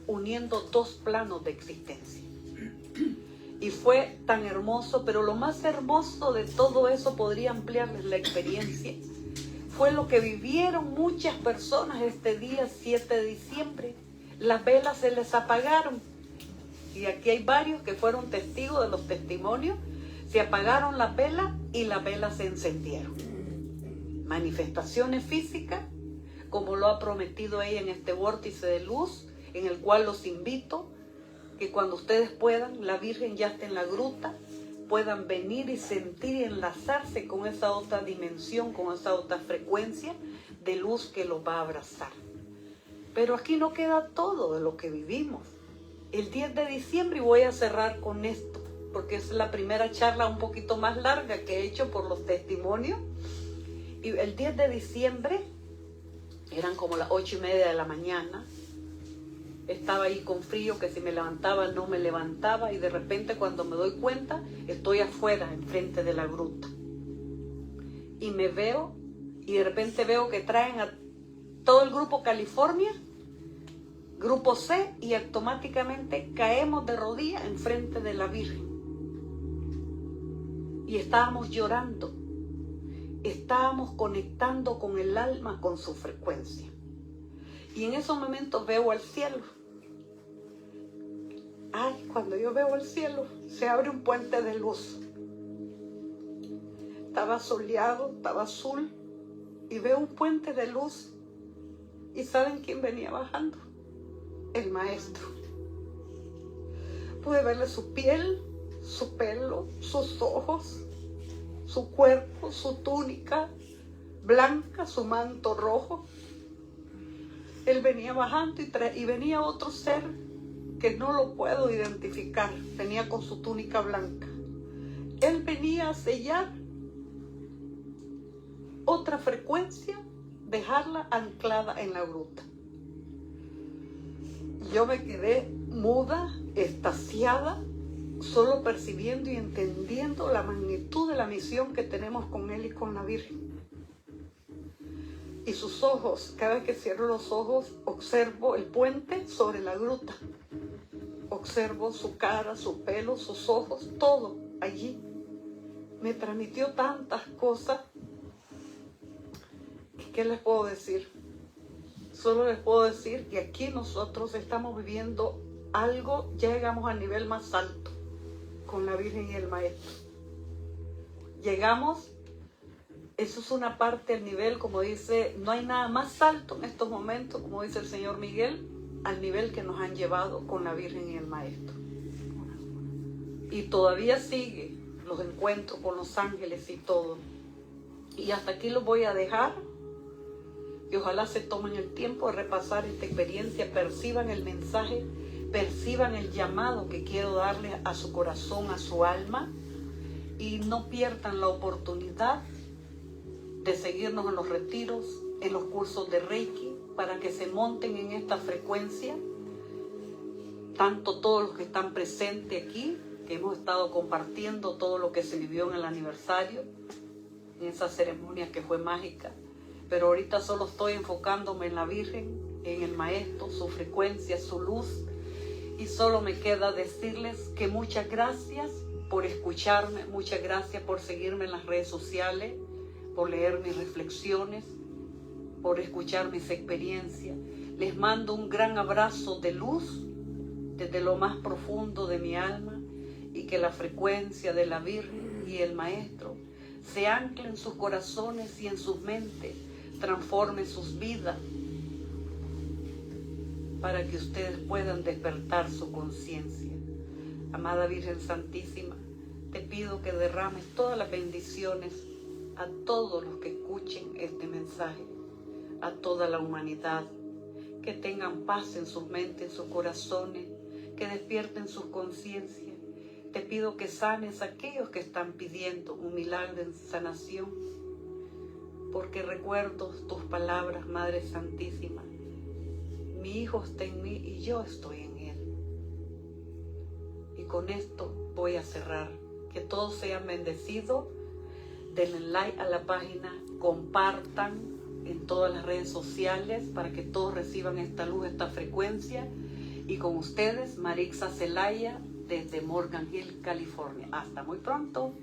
uniendo dos planos de existencia. Y fue tan hermoso, pero lo más hermoso de todo eso, podría ampliarles la experiencia, fue lo que vivieron muchas personas este día 7 de diciembre. Las velas se les apagaron. Y aquí hay varios que fueron testigos de los testimonios. Se apagaron las velas y las velas se encendieron. Manifestaciones físicas, como lo ha prometido ella en este vórtice de luz, en el cual los invito, que cuando ustedes puedan, la Virgen ya está en la gruta, puedan venir y sentir y enlazarse con esa otra dimensión, con esa otra frecuencia de luz que los va a abrazar. Pero aquí no queda todo de lo que vivimos. El 10 de diciembre, y voy a cerrar con esto, porque es la primera charla un poquito más larga que he hecho por los testimonios. Y el 10 de diciembre, eran como las 8:30 de la mañana, estaba ahí con frío, que si me levantaba no me levantaba, y de repente cuando me doy cuenta, estoy afuera, enfrente de la gruta. Y me veo, y de repente veo que traen a todo el grupo California, grupo C, y automáticamente caemos de rodillas enfrente de la Virgen. Y estábamos llorando, estábamos conectando con el alma, con su frecuencia. Y en esos momentos veo al cielo. Ay, cuando yo veo el cielo, se abre un puente de luz. Estaba soleado, estaba azul, y veo un puente de luz. ¿Y saben quién venía bajando? El maestro. Pude verle su piel, su pelo, sus ojos, su cuerpo, su túnica blanca, su manto rojo. Él venía bajando y venía otro ser que no lo puedo identificar. Venía con su túnica blanca. Él venía a sellar otra frecuencia, dejarla anclada en la gruta. yo me quedé muda, extasiada, solo percibiendo y entendiendo la magnitud de la misión que tenemos con Él y con la Virgen. Y sus ojos, cada vez que cierro los ojos, observo el puente sobre la gruta. Observo su cara, su pelo, sus ojos, todo allí. Me transmitió tantas cosas. ¿Qué les puedo decir? Solo les puedo decir que aquí nosotros estamos viviendo algo, ya llegamos al nivel más alto con la Virgen y el Maestro. Llegamos, eso es una parte del nivel, como dice, no hay nada más alto en estos momentos, como dice el Señor Miguel, al nivel que nos han llevado con la Virgen y el Maestro. Y todavía sigue los encuentros con los ángeles y todo. Y hasta aquí los voy a dejar. Y ojalá se tomen el tiempo de repasar esta experiencia, perciban el mensaje, perciban el llamado que quiero darle a su corazón, a su alma, y no pierdan la oportunidad de seguirnos en los retiros, en los cursos de Reiki, para que se monten en esta frecuencia, tanto todos los que están presentes aquí, que hemos estado compartiendo todo lo que se vivió en el aniversario, en esa ceremonia que fue mágica, pero ahorita solo estoy enfocándome en la Virgen, en el Maestro, su frecuencia, su luz, y solo me queda decirles que muchas gracias por escucharme, muchas gracias por seguirme en las redes sociales, por leer mis reflexiones, por escuchar mis experiencias. Les mando un gran abrazo de luz desde lo más profundo de mi alma, y que la frecuencia de la Virgen y el Maestro se ancle en sus corazones y en sus mentes, transforme sus vidas, para que ustedes puedan despertar su conciencia. Amada Virgen Santísima, te pido que derrames todas las bendiciones a todos los que escuchen este mensaje, a toda la humanidad, que tengan paz en sus mentes, en sus corazones, que despierten sus conciencias. Te pido que sanes a aquellos que están pidiendo un milagro de sanación, porque recuerdo tus palabras, Madre Santísima. Mi hijo está en mí y yo estoy en él. Y con esto voy a cerrar. Que todos sean bendecidos. Denle like a la página, compartan en todas las redes sociales para que todos reciban esta luz, esta frecuencia. Y con ustedes, Marixa Celaya, desde Morgan Hill, California. Hasta muy pronto.